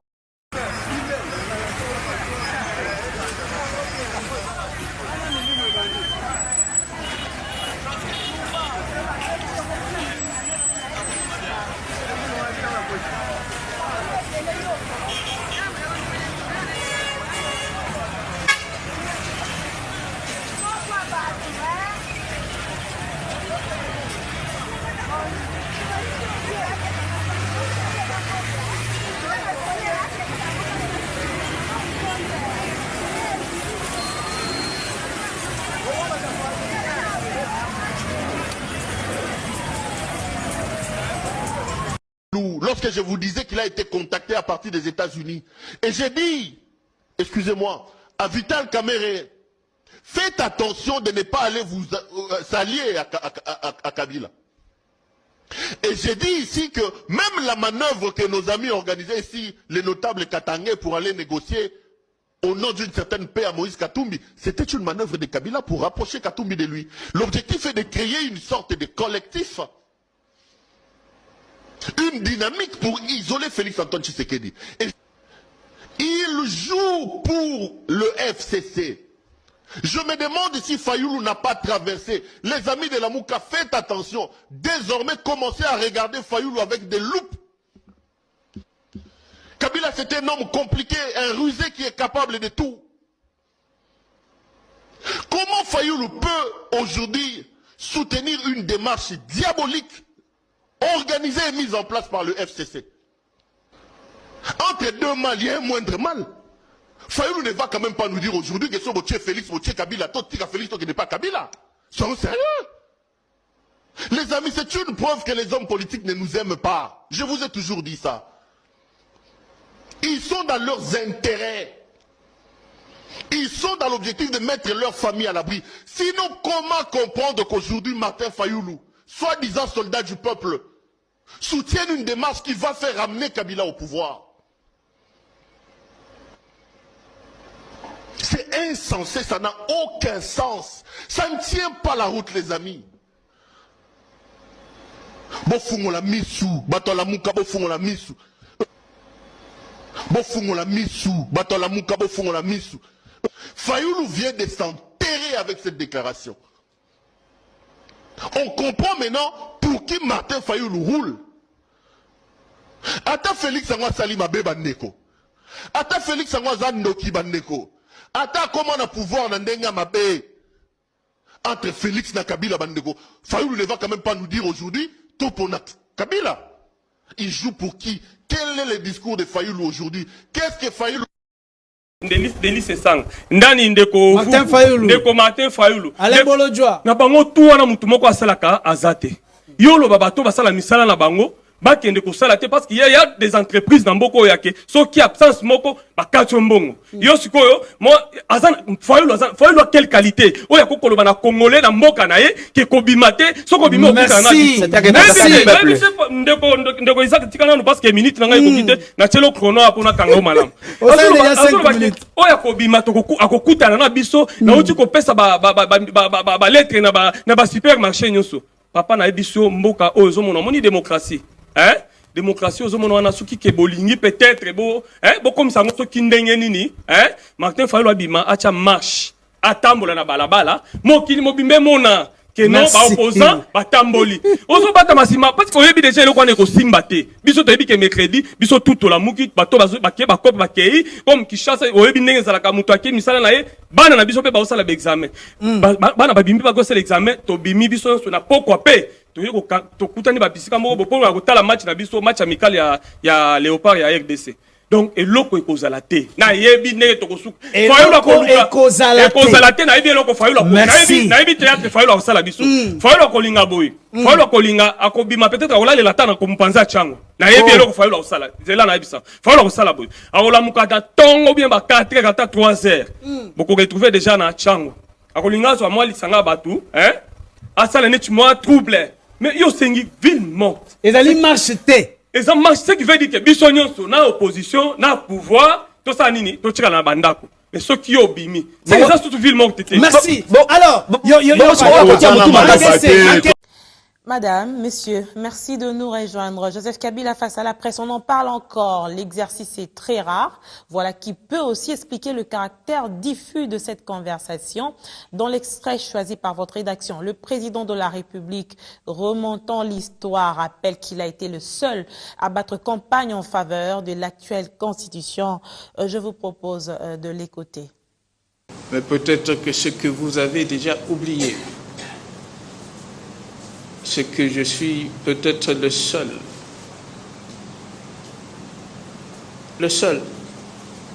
Mamadou, lorsque je vous disais qu'il a été contacté à partir des États-Unis. Et j'ai dit, excusez-moi, à Vital Kamerhe, faites attention de ne pas aller vous s'allier à Kabila. Et j'ai dit ici que même la manœuvre que nos amis organisaient ici, les notables katangais, pour aller négocier au nom d'une certaine paix à Moïse Katumbi, c'était une manœuvre de Kabila pour rapprocher Katumbi de lui. L'objectif est de créer une sorte de collectif, une dynamique pour isoler Félix Antoine Tshisekedi. Et il joue pour le FCC. Je me demande si Fayoulou n'a pas traversé. Les amis de la Mouka, faites attention. Désormais, commencez à regarder Fayoulou avec des loupes. Kabila, c'est un homme compliqué, un rusé qui est capable de tout. Comment Fayoulou peut aujourd'hui soutenir une démarche diabolique organisée et mise en place par le FCC? Entre deux mal, il y a un moindre mal. Fayoulou ne va quand même pas nous dire aujourd'hui que ce est Félix, c'est Kabila, toi tu es Félix, toi qui n'est pas Kabila. Soyons sérieux. Les amis, c'est une preuve que les hommes politiques ne nous aiment pas. Je vous ai toujours dit ça. Ils sont dans leurs intérêts. Ils sont dans l'objectif de mettre leur famille à l'abri. Sinon, comment comprendre qu'aujourd'hui Martin Fayoulou, soi-disant soldat du peuple, soutienne une démarche qui va faire ramener Kabila au pouvoir? C'est insensé, ça n'a aucun sens. Ça ne tient pas la route, les amis. Bofungola misou, batola muka bofungola misou. Bofungola misou, batola muka bofungola misou. Fayoulou vient de s'enterrer avec cette déclaration. On comprend maintenant pour qui Martin Fayoulou roule. Ata Félix Angoua Salima Bandeko. Ata Félix Angoua Zandoki Bandeko. Ata comment on a pouvoir n'endenga mabé entre Félix et Kabila Bandeko. Fayoulou ne va quand même pas nous dire aujourd'hui tout pour Kabila. Il joue pour qui? Quel est le discours de Fayoulou aujourd'hui? Qu'est-ce que Fayoulou? Denis Sesang ndani ndeko Martin Fayoulou ale bolo jwa na bango tout wana mutu moko asalaka azate yolo babato basala misala na bango bakende kosala te parce qu'il y a des entreprises dans mboko yake so qui absence moko bakatio mbongo yo sikoyo mo azan Fayoulou a quelle qualité oya kokoloba na congolais na mboka na ye ke kobimate so kobimo okutana na ndeko Isaac tikana no parce que minute na ngai kokite na chelo chrono apona kanga malam oya kobima to akokutana na biso na uti kopesa ba lettre na ba supermarché nyonso papa na biso mboka ozo mona moni démocratie. Hein? Démocratie aux hommes on a souki ke bolingi peut-être beau hein bo comme ça ngoto kindenge nini hein Martin Fayoulou abima acha marche atambola na balabala mokili mobimbe mona que non ba opposant ba tamboli ozo bata masima parce que oyebi déjà eloko ko simba te biso to yebi ke mercredi biso tout la muki bato bazo ba kope ba kei comme Kishasa oyebi ndenge zala ka mutu ake misala na ye bana na biso pe ba osala ba examen bana ba bimbi ba ko sala examen to bimi biso na pourquoi pe to kutani ba bisika moko bo ko tala match na biso match amical ya Léopard ya RDC. Donc eloko ekozala te na yebi ndenge tokosuka Fayoulou ekozala te na yebi eloko Fayoulou na yebi théâtre Fayoulou akosala biso Fayoulou akolinga boy Fayoulou akolinga akobima peut-être akolalela tana komupanza chango na yebi eloko Fayoulou akosala zela na yebisa Fayoulou akosala boy akolamuka ta tongo bien ba 4 heures ata 3 heures boko retrouver déjà na chango akolinga so moi lisanga batu hein asala net moi trouble mais yo sengi ville morte ezali marche te. Et ça marche, ce qui veut dire que Bissonion sont dans l'opposition, dans le pouvoir, tout ça, nini, tout ça, dans la bandako. Mais ceux qui ont bimi, c'est ça, toute ville morte. Merci. Bon, alors, Madame, Monsieur, merci de nous rejoindre. Joseph Kabila face à la presse, on en parle encore. L'exercice est très rare. Voilà qui peut aussi expliquer le caractère diffus de cette conversation. Dans l'extrait choisi par votre rédaction, le président de la République, remontant l'histoire, rappelle qu'il a été le seul à battre campagne en faveur de l'actuelle constitution. Je vous propose de l'écouter. Mais peut-être que ce que vous avez déjà oublié, c'est que je suis peut-être le seul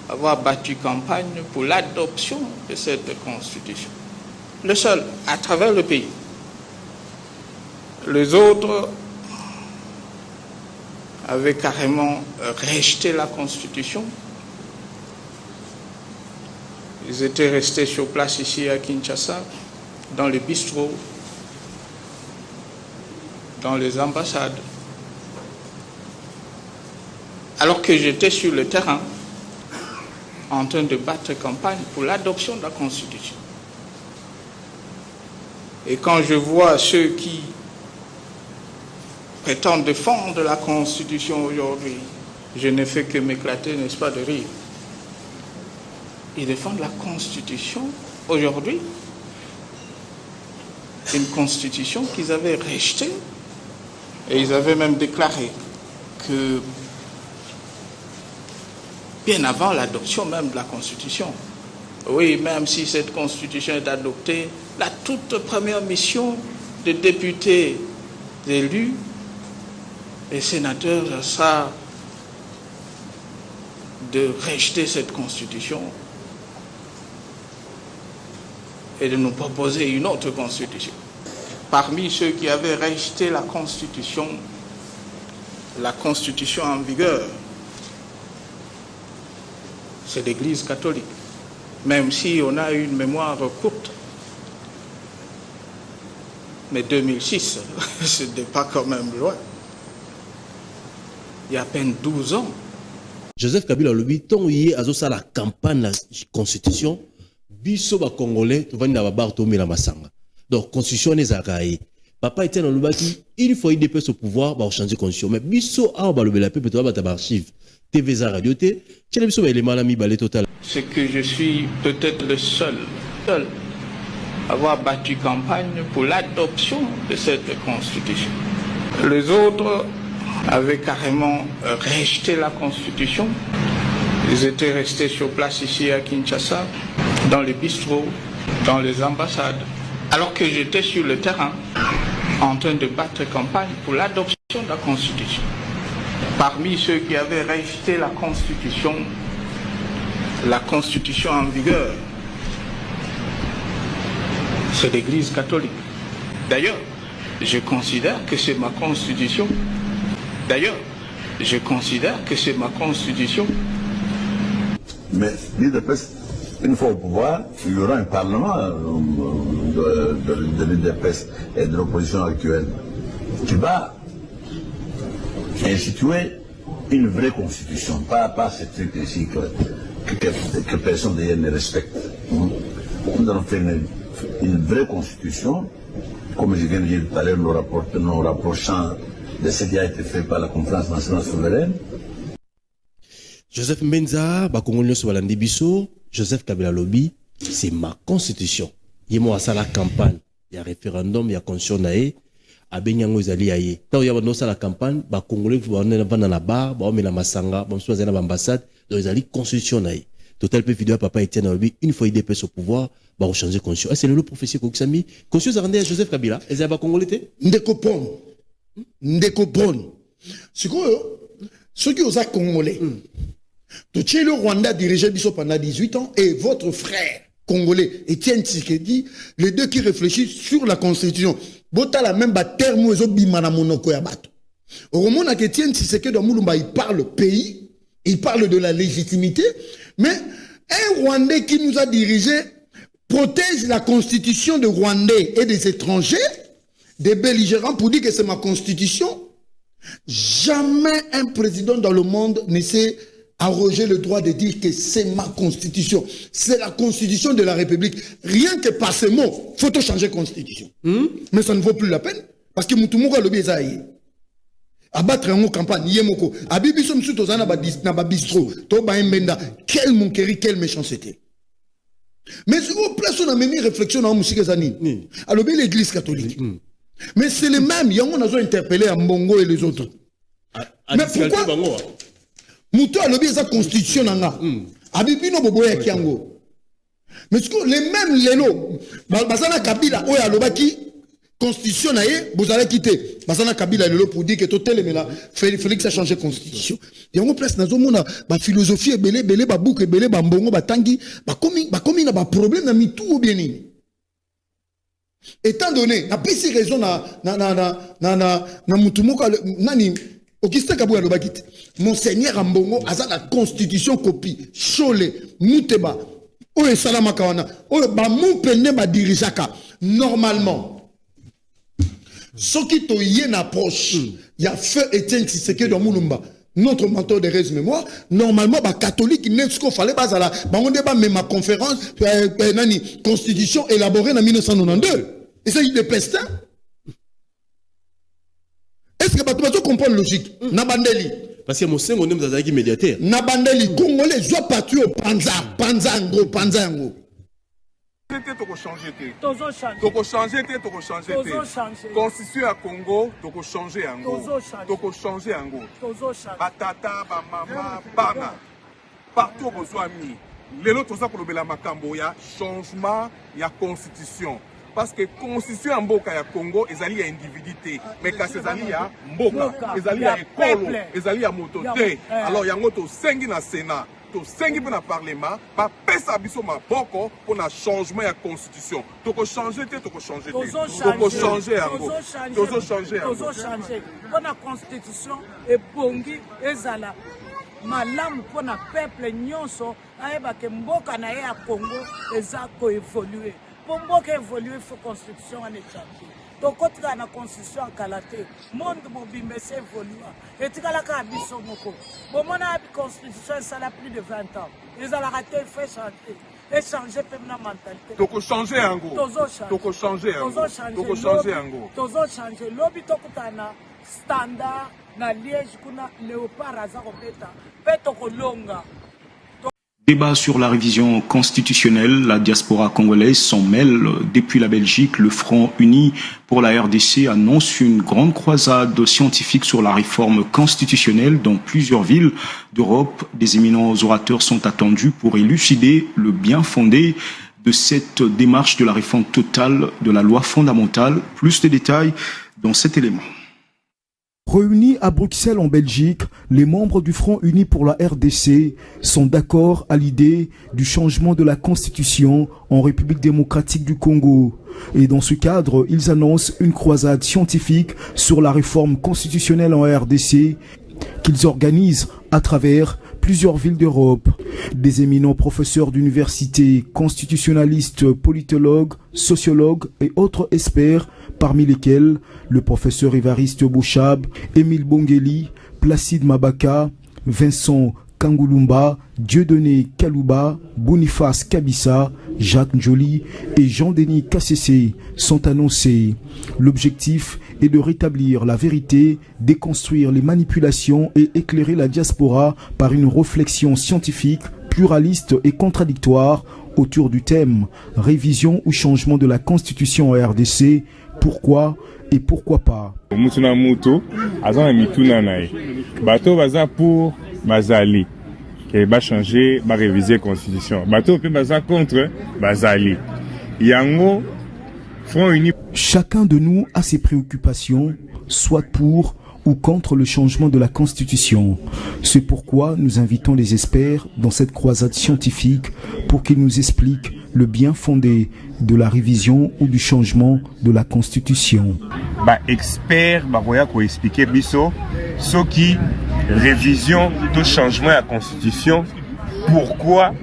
à avoir battu campagne pour l'adoption de cette constitution. Le seul à travers le pays. Les autres avait carrément rejeté la Constitution. Ils étaient restés sur place ici à Kinshasa, dans les bistrots, dans les ambassades. Alors que j'étais sur le terrain, en train de battre campagne pour l'adoption de la Constitution. Et quand je vois ceux qui prétendent défendre la Constitution aujourd'hui, je ne fais que m'éclater, n'est-ce pas, de rire. Ils défendent la Constitution aujourd'hui, une Constitution qu'ils avaient rejetée, et ils avaient même déclaré que bien avant l'adoption même de la Constitution, oui, même si cette Constitution est adoptée, la toute première mission des députés élus et sénateurs sera de rejeter cette Constitution et de nous proposer une autre Constitution. Parmi ceux qui avaient rejeté la Constitution en vigueur, c'est l'Église catholique. Même si on a une mémoire courte, mais 2006, ce n'est pas quand même loin. Il y a à peine 12 ans. Joseph Kabila lobi ton yé azosa la campagne la constitution biso ba congolais to vandi na bar to mila masanga. Donc constitution les araï. Papa était dans le bâti, il faut aider au pouvoir ba changer constitution mais biso a ba lobela peuple to ba ta archive TVza radio té, tchele biso ba élément la mi balé total. C'est que je suis peut-être le seul à avoir battu campagne pour l'adoption de cette constitution. Les autres avaient carrément rejeté la Constitution. Ils étaient restés sur place ici à Kinshasa, dans les bistrots, dans les ambassades, alors que j'étais sur le terrain en train de battre campagne pour l'adoption de la Constitution. Parmi ceux qui avaient rejeté la Constitution en vigueur, c'est l'Église catholique. D'ailleurs, je considère que c'est ma Constitution. Mais l'UDPS, une fois au pouvoir, il y aura un parlement de l'UDPS et de l'opposition actuelle qui va instituer une vraie constitution, pas ce truc ici que personne d'ailleurs ne respecte. Nous allons faire une vraie constitution, comme je viens de dire tout à l'heure, nous rapprochant de ce qui a été fait par la conférence nationale souveraine. Joseph Menza, Bakongolio Sobalandi Bisso, Joseph Kabila Lobi, c'est ma constitution. Il y a la campagne, il y a référendum, il y a constitution nae, a Benyango Zali aye. Tant il y a la campagne, Bakongolio va dans la barre, va la masanga, va dans l'ambassade, donc il y a la constitution nae. Total peu vidéo papa Etienne Lobi, une fois il dépasse au pouvoir, va changer constitution. C'est le prophétie Koksami. Constitution a rendu à Joseph Kabila, et ça va Congolais? Ndekopon. C'est quoi? Ceux qui osent Congolais. Le Rwanda dirigeait Bisso pendant 18 ans et votre frère congolais, Etienne Tshisekedi, les deux qui réfléchissent sur la constitution. Bota la même terme où ils ont bimana monoko ya bato. Au moment où Etienne Tshisekedi il parle pays, il parle de la légitimité, mais un Rwandais qui nous a dirigés protège la constitution de Rwandais et des étrangers, des belligérants pour dire que c'est ma constitution. Jamais un président dans le monde ne s'est arroger le droit de dire que c'est ma constitution. C'est la constitution de la République. Rien que par ces mots, il faut changer la constitution. Mais ça ne vaut plus la peine. Parce que Moutoumouka le bizaï. Abattre un mot campagne, yemoko. Abibi som sou tozana ba bistro. Toba mbenda. Quel monkeri, quelle méchanceté. Mais si vous place on a même réflexion dans musique zani. Alors bien l'église catholique. Mais c'est les mêmes. Il y a on a interpellé à Mbongo et les autres. Mais pourquoi? Mouto a lobby sa constitution nanga. Abibino boboya kiango. Mais les mêmes lelo, basana Kabila oya lobaki constitution naie, vous allez quitter. Basana Kabila lelo pour dire que totel mais là Félix a changé constitution. Yango place nazo mona ba philosophie belé ba bouke belé ba mbongo ba tangi ba komi na ba problème na mitou ou bien ni. Étant donné, na pesi raison na mutumoka nani Augustin Kabou Alobakit, Monseigneur Ambongo, Aza la constitution copie, Chole, Mouteba, Oye Salamakawana, Oye Bamou Pene Badirijaka. Normalement, ce qui te y est approche, il y a feu Etienne Tshisekedi dans Moulumba. Notre mentor de reste mémoire, normalement, les catholiques, il fallait pas la même conférence, constitution élaborée en 1992. Et ça, il est pestin. Est-ce que tu comprends la logique? Nabandeli. Parce que mon sein, on aime des médiateurs. Nabandeli, Congolais, je pas tué au Panzango. Toko changer. Constitution à Congo, toko changer ango. Batata, ba mama, banga. Partout besoin mi. Lelo toza ko lobela makambo ya changement ya constitution. Parce que constitution mboka ya Congo ezali ya individuité, mais kasi ezali ya mboka, ezali ya ekolo, ezali ya moto te. Alors yango to sengi na Sénat. Sengi pour le Parlement, pas pesa biso maboko pour le changement de la constitution. Toko changer te, toko changer te. Toko changer ango. Toko changer ango. Pour la constitution et bongi ezala malamu pour le peuple nyonso ayeba ke mboka na ya Congo eza ko évoluer. Pour mboka évoluer, il faut constitution en échanger. Donc, quand tu as la constitution à Kalaté, le monde mobile s'est évolué. Et tu as la Kabisomoko. Bon, on a une constitution, ça a plus de 20 ans. Ils ont raté, il faut changer. Et changer la mentalité. Donc, changer en gros. Donc, changer en gros. Donc, changer en gros. Donc, changer. L'objet de standard, na liège, kuna léopard, azarobeta. Petoko longa. Débat sur la révision constitutionnelle, la diaspora congolaise s'en mêle. Depuis la Belgique, le Front Uni pour la RDC annonce une grande croisade scientifique sur la réforme constitutionnelle dans plusieurs villes d'Europe. Des éminents orateurs sont attendus pour élucider le bien fondé de cette démarche de la réforme totale de la loi fondamentale. Plus de détails dans cet élément. Réunis à Bruxelles en Belgique, les membres du Front Uni pour la RDC sont d'accord à l'idée du changement de la Constitution en République démocratique du Congo. Et dans ce cadre, ils annoncent une croisade scientifique sur la réforme constitutionnelle en RDC qu'ils organisent à travers plusieurs villes d'Europe. Des éminents professeurs d'université, constitutionnalistes, politologues, sociologues et autres experts, parmi lesquels le professeur Évariste Bouchab, Émile Bongeli, Placide Mabaka, Vincent Kangulumba, Dieudonné Kalouba, Boniface Kabissa, Jacques Njoli et Jean-Denis Kassessé sont annoncés. L'objectif est de rétablir la vérité, déconstruire les manipulations et éclairer la diaspora par une réflexion scientifique, pluraliste et contradictoire autour du thème « Révision ou changement de la Constitution en RDC, pourquoi et pourquoi pas ?» Mutuna Muto, azan mituna nae. Bato baza pour Bazali. Et va changer, va réviser la Constitution. Bato peut baza contre Bazali. Yango, Front Uni. Chacun de nous a ses préoccupations, soit pour ou contre le changement de la Constitution. C'est pourquoi nous invitons les experts dans cette croisade scientifique pour qu'ils nous expliquent le bien fondé de la révision ou du changement de la Constitution. Experts, ko expliquer biso ce qui révision de changement de la Constitution, pourquoi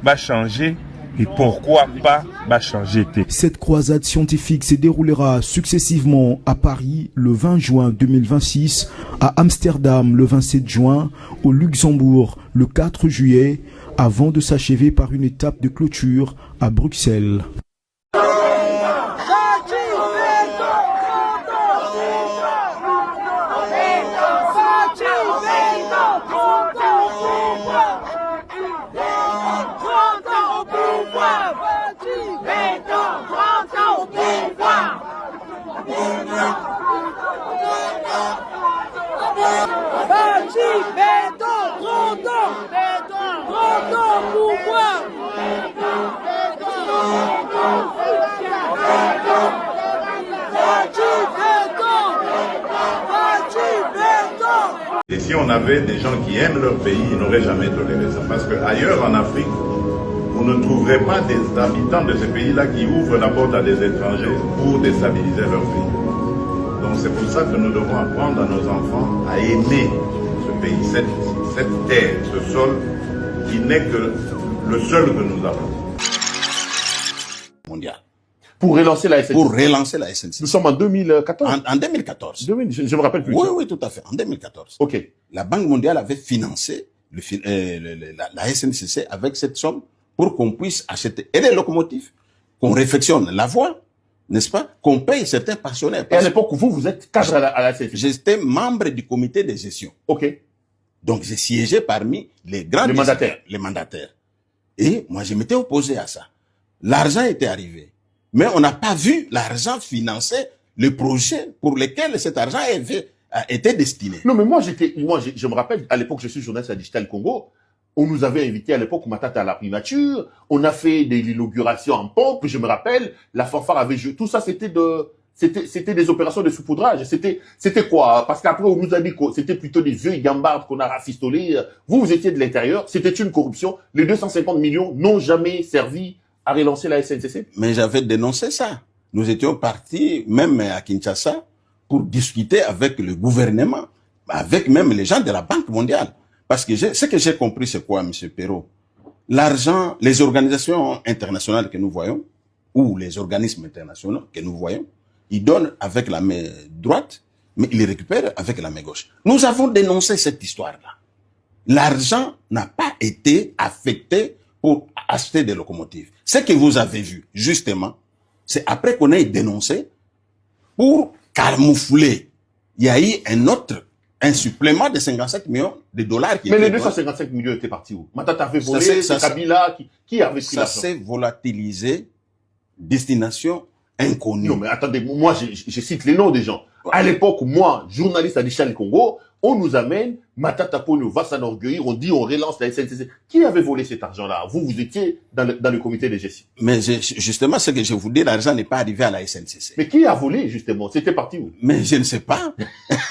va changer et pourquoi pas va changer. Cette croisade scientifique se déroulera successivement à Paris le 20 juin 2026, à Amsterdam le 27 juin, au Luxembourg le 4 juillet, avant de s'achever par une étape de clôture à Bruxelles. Et si on avait des gens qui aiment leur pays, ils n'auraient jamais toléré ça. Parce qu'ailleurs en Afrique, vous ne trouverez pas des habitants de ce pays-là qui ouvrent la porte à des étrangers pour déstabiliser leur pays. Donc c'est pour ça que nous devons apprendre à nos enfants à aimer ce pays, cette terre, ce sol qui n'est que le seul que nous avons. Mondial. Pour relancer la SNCC. Pour relancer la SNCC. Nous sommes en 2014. En 2014. Je me rappelle plus. Oui, oui, tout à fait. En 2014. Ok. La Banque mondiale avait financé la SNCC avec cette somme pour qu'on puisse acheter et les locomotives, qu'on réfectionne la voie, n'est-ce pas, qu'on paye certains pensionnaires. Et à l'époque, vous êtes cadre à la SNCC. J'étais membre du comité de gestion. Ok. Donc j'ai siégé parmi les grands mandataires. Et moi, je m'étais opposé à ça. L'argent était arrivé. Mais on n'a pas vu l'argent financer le projet pour lequel cet argent a été destiné. Non, mais je me rappelle, à l'époque, je suis journaliste à Digital Congo. On nous avait invité à l'époque Matata à la primature. On a fait des inaugurations en pompe. Je me rappelle, la fanfare avait joué. Tout ça, c'était des opérations de saupoudrage. C'était quoi? Parce qu'après, on nous a dit que c'était plutôt des vieux gambards qu'on a rafistolés. Vous étiez de l'intérieur. C'était une corruption. Les 250 millions n'ont jamais servi à relancer la SNCC. Mais j'avais dénoncé ça. Nous étions partis, même à Kinshasa, pour discuter avec le gouvernement, avec même les gens de la Banque mondiale. Parce que ce que j'ai compris, c'est quoi, M. Perrault? L'argent, les organisations internationales que nous voyons, ou les organismes internationaux que nous voyons, ils donnent avec la main droite, mais ils récupèrent avec la main gauche. Nous avons dénoncé cette histoire-là. L'argent n'a pas été affecté pour acheter des locomotives. Ce que vous avez vu, justement, c'est après qu'on ait dénoncé, pour camoufler, il y a eu un supplément de 57 millions de dollars. Mais les 255 millions étaient partis où? Matata avait volé, c'est Kabila qui avait pris l'argent. Ça s'est volatilisé, destination inconnue. Non, mais attendez, moi, je cite les noms des gens. À l'époque, moi, journaliste à Digital Congo, on nous amène, Matata Ponyo va s'enorgueillir, on dit on relance la SNCC. Qui avait volé cet argent-là? Vous étiez dans le comité de gestion. Mais justement, ce que je vous dis, l'argent n'est pas arrivé à la SNCC. Mais qui a volé, justement? C'était parti où? Mais je ne sais pas.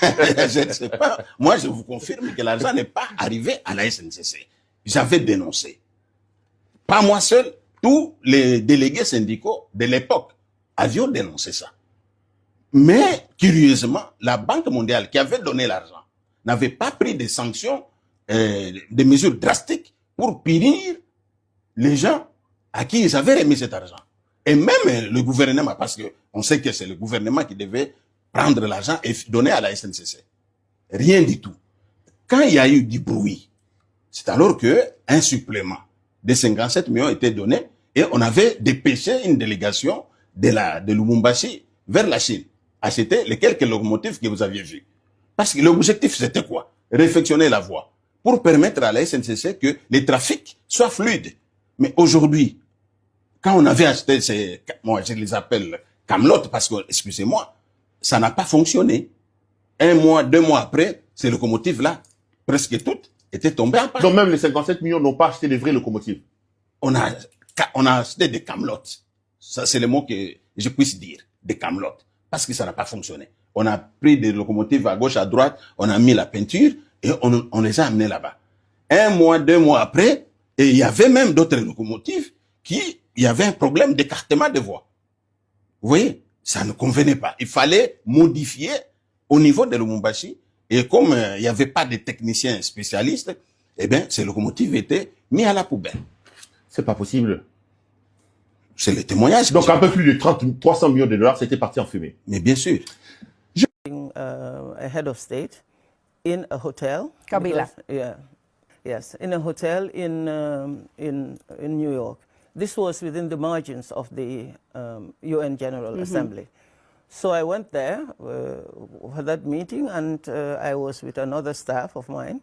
Je ne sais pas. Moi, je vous confirme que l'argent n'est pas arrivé à la SNCC. J'avais dénoncé. Pas moi seul, tous les délégués syndicaux de l'époque avions dénoncé ça. Mais, curieusement, la Banque mondiale qui avait donné l'argent n'avait pas pris des sanctions, des mesures drastiques pour punir les gens à qui ils avaient remis cet argent. Et même le gouvernement, parce que on sait que c'est le gouvernement qui devait prendre l'argent et donner à la SNCC. Rien du tout. Quand il y a eu du bruit, c'est alors que un supplément de 57 millions était donné et on avait dépêché une délégation de Lubumbashi vers la Chine, acheter les quelques locomotives que vous aviez vues. Parce que l'objectif, c'était quoi? Réfectionner la voie pour permettre à la SNCC que les trafics soient fluides. Mais aujourd'hui, quand on avait acheté moi je les appelle camelotes parce que, excusez-moi, ça n'a pas fonctionné. 1 mois, 2 mois après, ces locomotives-là, presque toutes, étaient tombées en panne. Donc même les 57 millions n'ont pas acheté des vraies locomotives. On a acheté des camelotes. Ça, c'est le mot que je puisse dire. Des camelotes. Parce que ça n'a pas fonctionné. On a pris des locomotives à gauche, à droite, on a mis la peinture et on les a amenées là-bas. 1 mois, 2 mois après, et il y avait même d'autres locomotives il y avait un problème d'écartement de voie. Vous voyez, ça ne convenait pas. Il fallait modifier au niveau de Lubumbashi. Et comme il n'y avait pas de techniciens spécialistes, eh bien, ces locomotives étaient mises à la poubelle. C'est pas possible. C'est le témoignage. Donc un peu plus de 300 millions de dollars, c'était parti en fumée. Mais bien sûr. A head of state in a hotel. Kabila. Yes, in a hotel in New York. This was within the margins of the UN General Assembly. So I went there for that meeting, and I was with another staff of mine.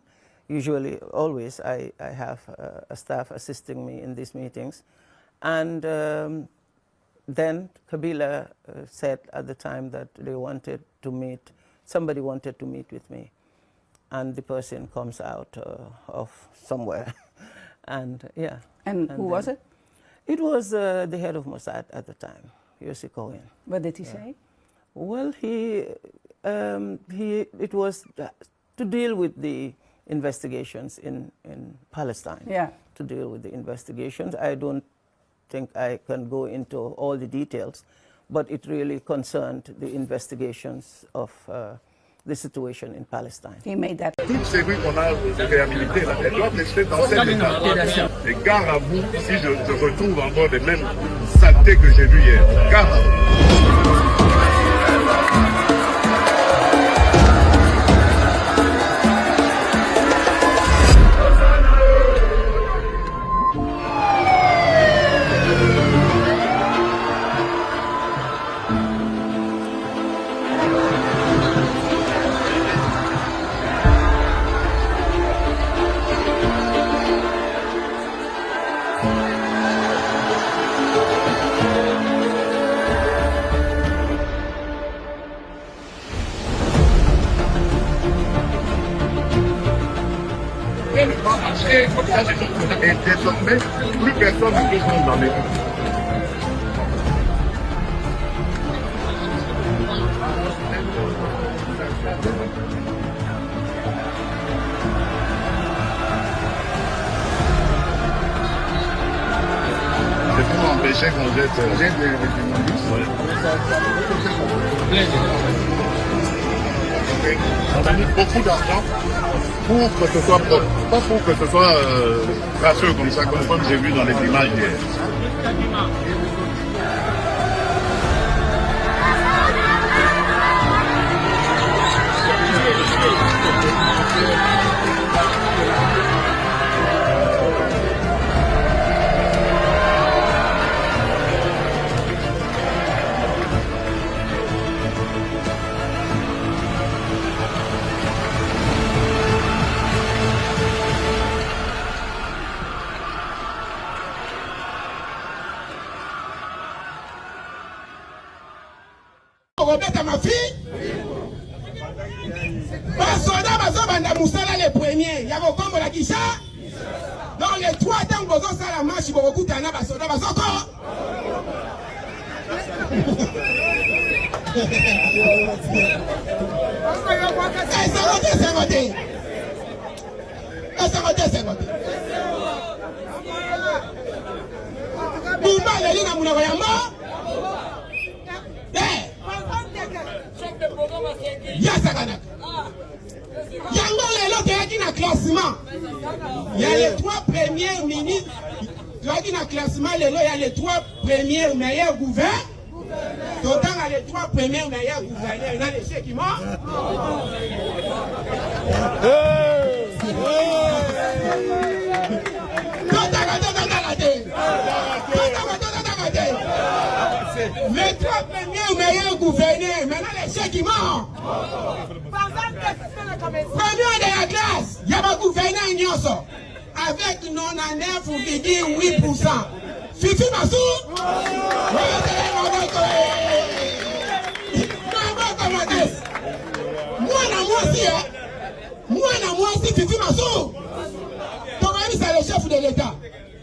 Usually, always, I have a staff assisting me in these meetings. And then Kabila said at the time that they wanted to meet, somebody wanted to meet with me. And the person comes out of somewhere. And yeah. And who was it? It was the head of Mossad at the time, Yossi Cohen. What did he say? Well, it was to deal with the investigations in Palestine. Yeah. To deal with the investigations. I don't think I can go into all the details, but it really concerned the investigations of the situation in Palestine. He made that. Toutes ces rues qu'on a réhabilitées, là, elles doivent rester dans cet état. Et gare à vous si je retrouve encore les mêmes saletés que j'ai vues hier. Gare à vous. Et désormais, plus personne ne peut vivre dans les rues. C'est pour empêcher qu'on jette des on a mis beaucoup d'argent pour que ce soit propre, pas pour que ce soit ratieux comme ça, comme j'ai vu dans les images hier. Robert ma fille. Basoda bazobanda musala les premiers. Yako kombo la kisha. Dans les 3 temps bozo sala marche bokutana basoda bazoko. Bumba leli na munako ya mo. Yango lelo teyaki na classement. Il y a les 3 premiers ministres. Teyaki na classement lelo, il y a les 3 premiers meilleurs gouverneurs. D'autant il y a les 3 premiers meilleurs gouverneurs. Il y a les chefs qui morts. Les 3 premiers meilleurs gouverneurs, maintenant les chefs qui morts. Premier de la classe, il y a un gouverneur Nyonso avec 99,8%. Fifi Massou, moi aussi, Fifi Massou. C'est le chef de l'État.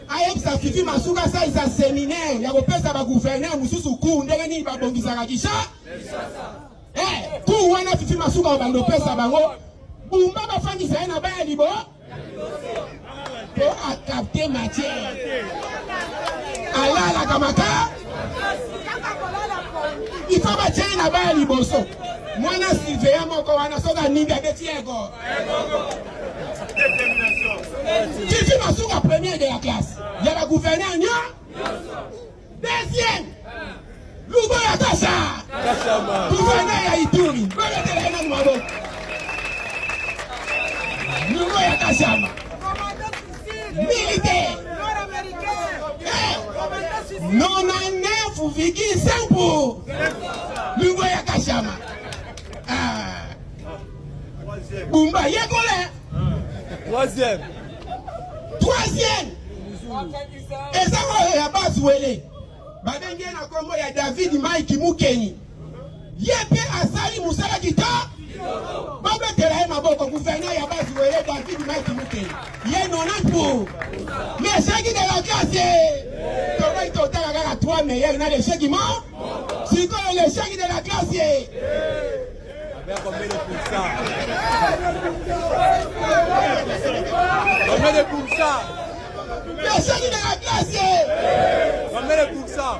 Aïe, ça Fifi Massou, ça il a séminaire. Il y a un gouverneur, Moussou Kou, Ndegani, Babongi Sarakisha. Eh, Kou, wana Fifi Massou, Babongi Sabango. Boumba, Bafandi, ça y a un bain à Libo. Pour capter matière. Allah, la Kamaka. Il faut bâtir un bain à Liboso. Moi, je suis vraiment comme un soda Ninga de Tiago. Fifi Massou, la première de la classe. Il y a la gouverneure Nya. Deuxième, Loubo Yatasha. Gouverneur Yaituri. Loubo Yatasha. Militaire. 99,5 pour Loubo Yatasha. Bumba Yekole. Troisième. Et ça va y avoir Zouélé. Badenge na kombo ya David Mike Mukeni. Yepe Asali Moussala Kita. Babe Telae Maboko, gouverneur ya base Zouélé David Mike Mukeni. Yé 90 pour. Mais ceux qui de la classe, Toba il total à 3 meilleurs, il y a les chèques qui mentent. Si tu as les chèques de la classe, combien de pourcents? Combien de pourcents? Les chèques de la classe. Combien de pourcents?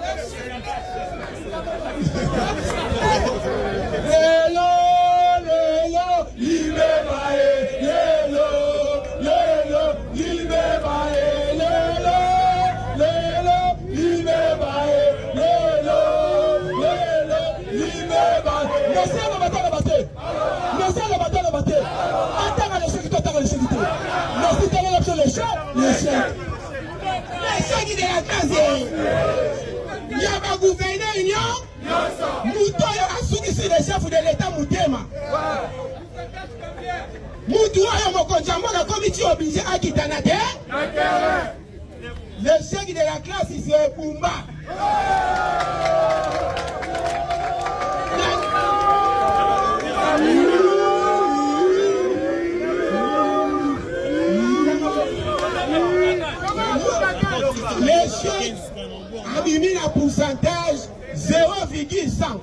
L'échec de la classe, c'est Bumba. L'échec a mis un pourcentage 0,100.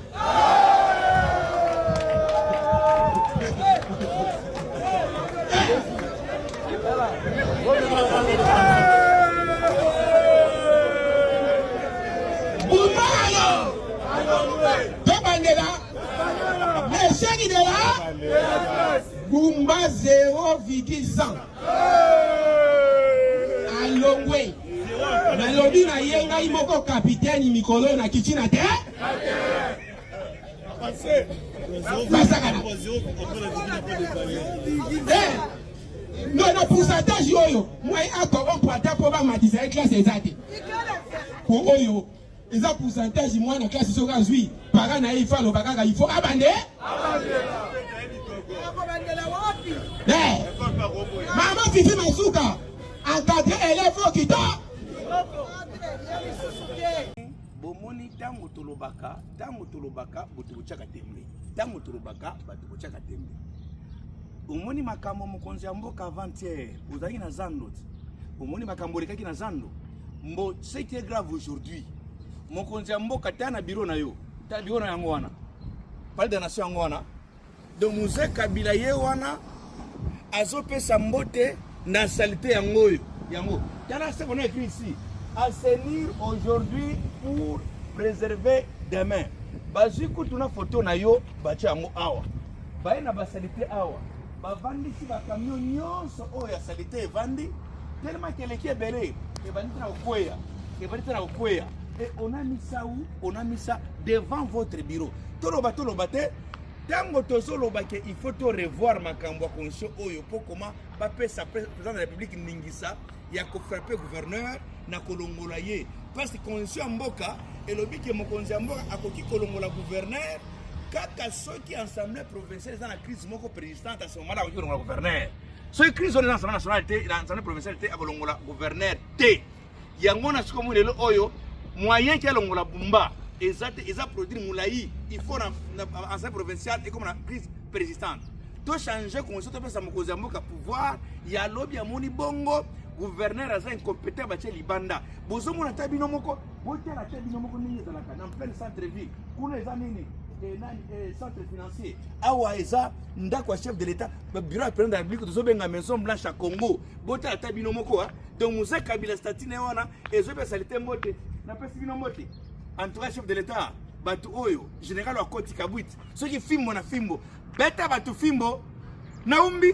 L'échec de là, Bumba 0,100. Alongwe. Nalobi na yenga imoko capitaine mikolo na kichina te. Non, le pourcentage yoyo, moi on peut attaquer pour matiser la classe exacte. Pour oyo, les pourcentage moi la classe sur gazui, parents na il faut abandonner. Maman Fifi Masuka, encadré élève qui t'a. Bomoni tango tolobaka botubuchaka tembe. Tango tolobaka batubuchaka tembe. Omoni makambo mokonzi ya mboka avant-hier, ozaki na zando. Omoni makambo lekaki na zando. Mbo ce qui est grave aujourd'hui. Mokonzi ya mboka tana bureau na yo. Ta bureau na yango wana. Parle de nation yango wana. Donc Mousse Kabila ye wana azopesa mbote na saleté yango yo. Yango. Tala ce qu'on a écrit ici. Assainir aujourd'hui pour préserver demain. Bazi kutuna photo na yo bacha yango awa. Baye na basalite awa. Bavandi si ba camion nyonso oyo ya salite evandi tellement que les kebele et bandit na okweya. Et bandit na okweya. Et on a mis ça où? On a mis ça devant votre bureau. Toloba te. Tango tozoloba ke il faut to revoir makambo conscience oyo po comment ba pesa président de la République ningisa ya ko frapper gouverneur na kolongola ye parce que conscience mboka et lobi ke mokonzi mboka akoki kolongola gouverneur kaka soki assemblée provinciale dans la crise moko présidente à ce moment là akoki kolongola gouverneur soki crise dans l'assemblée nationale l'assemblée provinciale te akolongola gouverneur te yango na siko mulelo oyo moyen ki alongola Bumba Eza produit moulaï, il faut en assemblée provinciale et comme la crise persistante. Tout changer constitution pour ça mokozamboka pouvoir, il a lobby à moni bongo, gouverneur a incompétent bache libanda. Bozo mona tabino moko, bote la tabino moko ni dans la en plein centre-ville. Kuna eza nini? Centre financier. Awa eza ndako chef de l'état, bureau de président de la République de benga maison blanche à Congo. Bote la tabino moko donc Moussa Kabila statine wana ezo be salité mote. Na pesi bino mote. En tout cas, chef de l'État, Batu Oyo, général Okoti Kabwit, ceux qui filment na fimbo, beta Batu Fimbo, Naumbi.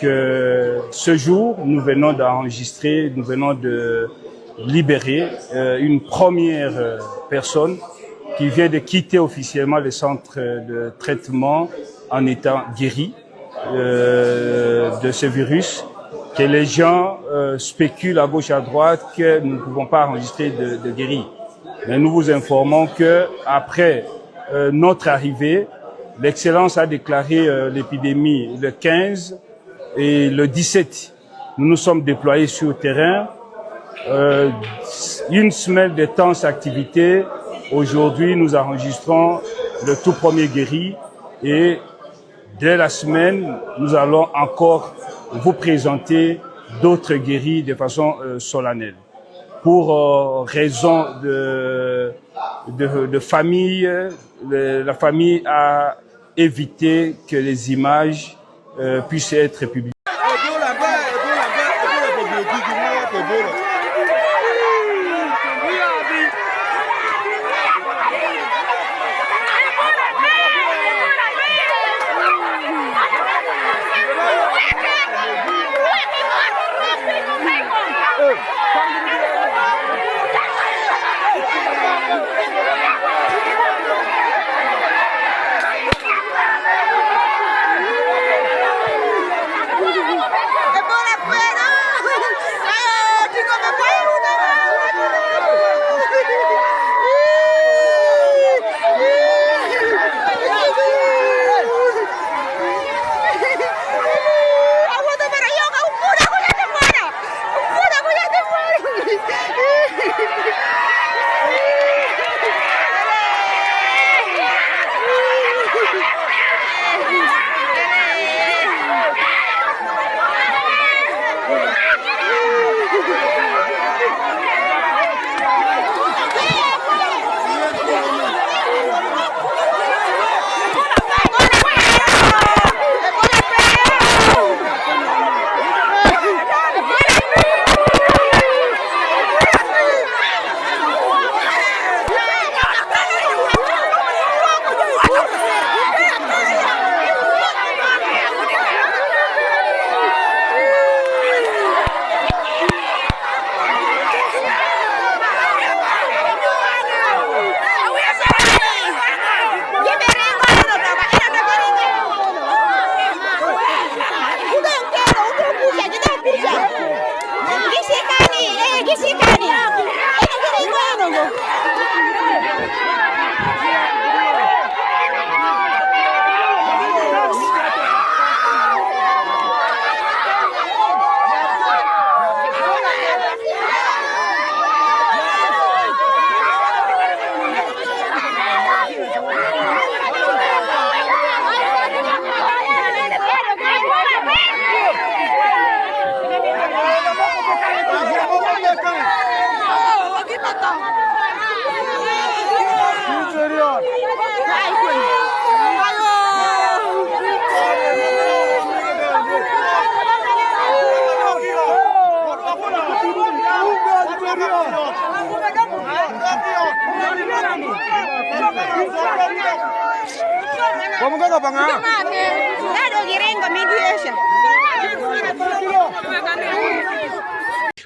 Que ce jour, nous venons d'enregistrer, nous venons de libérer une première personne qui vient de quitter officiellement le centre de traitement en étant guéri de ce virus, que les gens spéculent à gauche et à droite que nous ne pouvons pas enregistrer de guéri. Mais nous vous informons que après notre arrivée, l'Excellence a déclaré l'épidémie le 15 et le 17. Nous nous sommes déployés sur le terrain. Une semaine de intense activité. Aujourd'hui, nous enregistrons le tout premier guéri et dès la semaine, nous allons encore vous présenter d'autres guéris de façon solennelle. Pour raison de famille, la famille a évité que les images puisse être publié.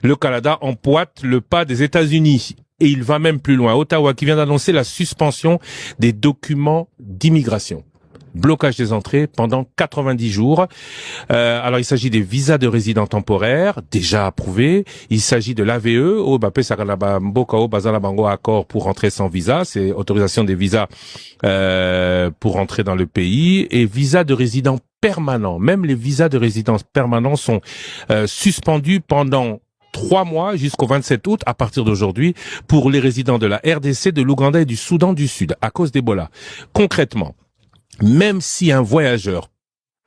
Le Canada emboîte le pas des États-Unis et il va même plus loin. Ottawa qui vient d'annoncer la suspension des documents d'immigration. Blocage des entrées pendant 90 jours. Alors il s'agit des visas de résidents temporaires déjà approuvés. Il s'agit de l'AVE, accord pour rentrer sans visa, c'est autorisation des visas pour rentrer dans le pays, et visas de résidents permanents. Même les visas de résidence permanents sont suspendus pendant 3 mois jusqu'au 27 août à partir d'aujourd'hui pour les résidents de la RDC, de l'Ouganda et du Soudan du Sud à cause d'Ebola. Concrètement, même si un voyageur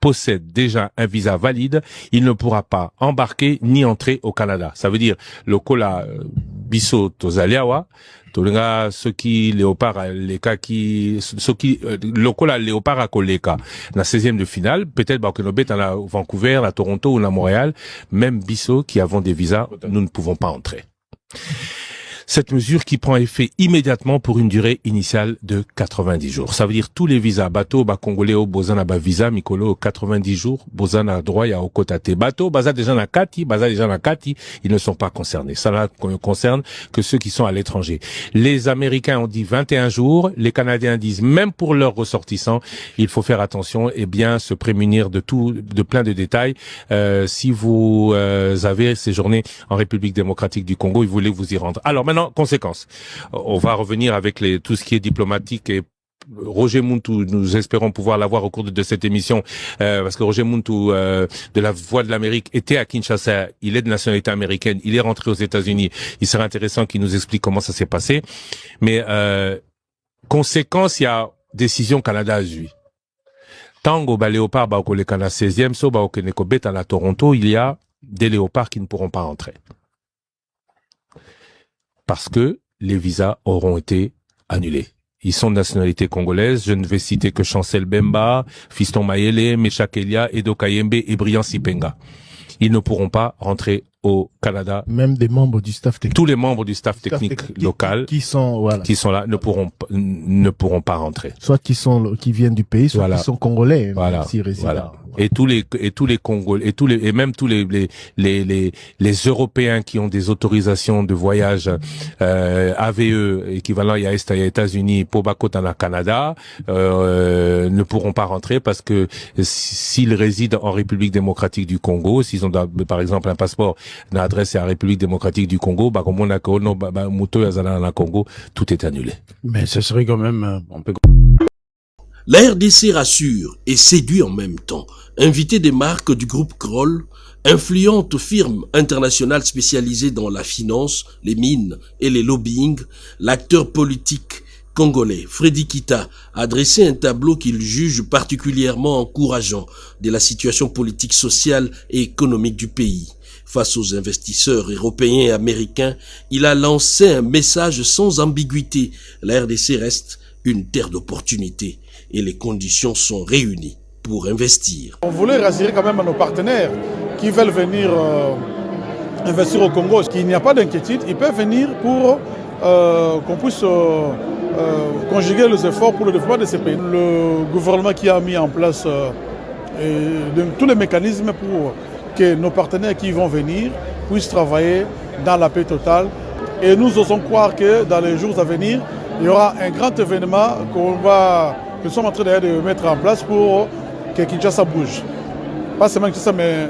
possède déjà un visa valide, il ne pourra pas embarquer ni entrer au Canada. Ça veut dire le kola biso tozaliawa, tolinga soki léopard leka ki soki le kola léopard a koleka na 16e de finale, peut-être ba kenobet à Vancouver, à Toronto ou à Montréal, même biso qui avons des visas, nous ne pouvons pas entrer. Cette mesure qui prend effet immédiatement pour une durée initiale de 90 jours. Ça veut dire tous les visas, bateau, congolais, bozana, visa, mikolo, 90 jours, bozana, droit, ya, au kotate. Bateau, baza déjà na kati, ils ne sont pas concernés. Ça ne concerne que ceux qui sont à l'étranger. Les Américains ont dit 21 jours, les Canadiens disent même pour leurs ressortissants, il faut faire attention et bien se prémunir de plein de détails. Si vous avez séjourné en République démocratique du Congo et vous voulez vous y rendre. Alors maintenant, conséquences. On va revenir avec tout ce qui est diplomatique et Roger Muntu, nous espérons pouvoir l'avoir au cours de cette émission, parce que Roger Muntu de la Voix de l'Amérique était à Kinshasa, il est de nationalité américaine, il est rentré aux États-Unis. Il serait intéressant qu'il nous explique comment ça s'est passé. Mais conséquence, il y a décision Canada Azui. Tango léopard ba le Canada 16e, so ba Nekobet à la Toronto, il y a des léopards qui ne pourront pas entrer. Parce que les visas auront été annulés. ils sont de nationalité congolaise. Je ne vais citer que Chancel Bemba, Fiston Mayele, Meshak Elia, Edo Kayembe et Brian Sipenga. Ils ne pourront pas rentrer au Canada. Même des membres du staff technique. Tous les membres du staff technique local qui sont là ne pourront pas rentrer. Soit qui viennent du pays, soit qui sont congolais. Voilà. Et tous les Congolais et même tous les Européens qui ont des autorisations de voyage AVE équivalent à États-Unis pour Bakotana Canada ne pourront pas rentrer parce que s'ils résident en République démocratique du Congo, s'ils ont par exemple un passeport d'adresse à la République démocratique du Congo, Congo, tout est annulé. Mais ce serait quand même La RDC rassure et séduit en même temps. Invité des marques du groupe Kroll, influente firme internationale spécialisée dans la finance, les mines et les lobbying, l'acteur politique congolais Freddy Kita a dressé un tableau qu'il juge particulièrement encourageant de la situation politique, sociale et économique du pays. Face aux investisseurs européens et américains, il a lancé un message sans ambiguïté. La RDC reste une terre d'opportunités et les conditions sont réunies pour investir. On voulait rassurer quand même à nos partenaires qui veulent venir investir au Congo, qu'il n'y a pas d'inquiétude, ils peuvent venir pour qu'on puisse conjuguer les efforts pour le développement de ces pays. Le gouvernement qui a mis en place tous les mécanismes pour que nos partenaires qui vont venir puissent travailler dans la paix totale. Et nous osons croire que dans les jours à venir, il y aura un grand événement que nous sommes en train de mettre en place pour que Kinshasa bouge. Pas seulement Kinshasa, mais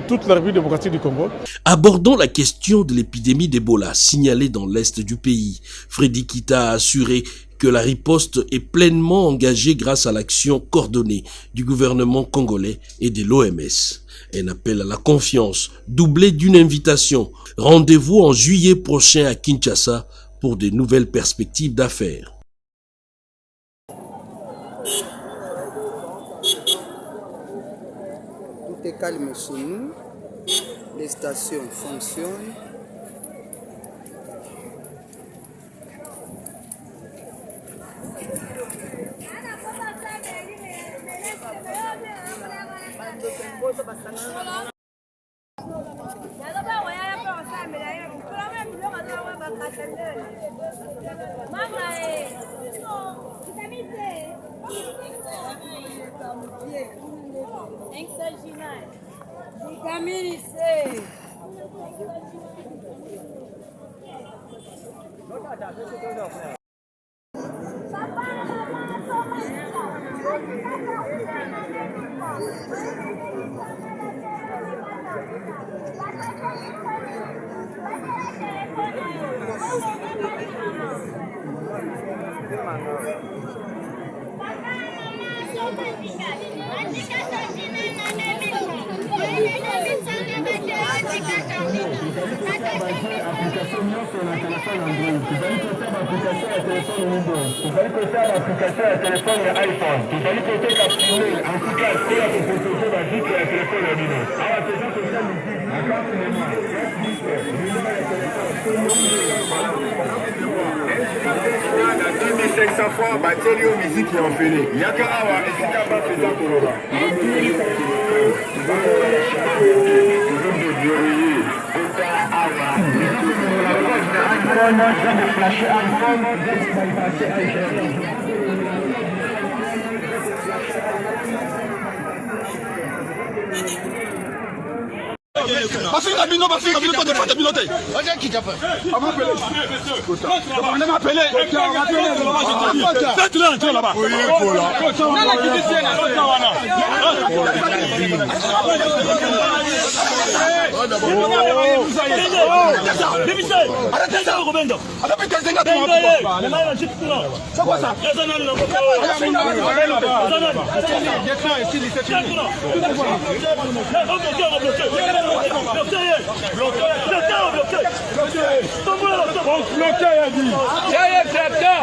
toute la République démocratique du Congo. Abordons la question de l'épidémie d'Ebola signalée dans l'est du pays. Freddy Kita a assuré que la riposte est pleinement engagée grâce à l'action coordonnée du gouvernement congolais et de l'OMS. Un appel à la confiance, doublé d'une invitation. Rendez-vous en juillet prochain à Kinshasa pour de nouvelles perspectives d'affaires. Tout est calme chez nous, les stations fonctionnent.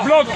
Bloqué,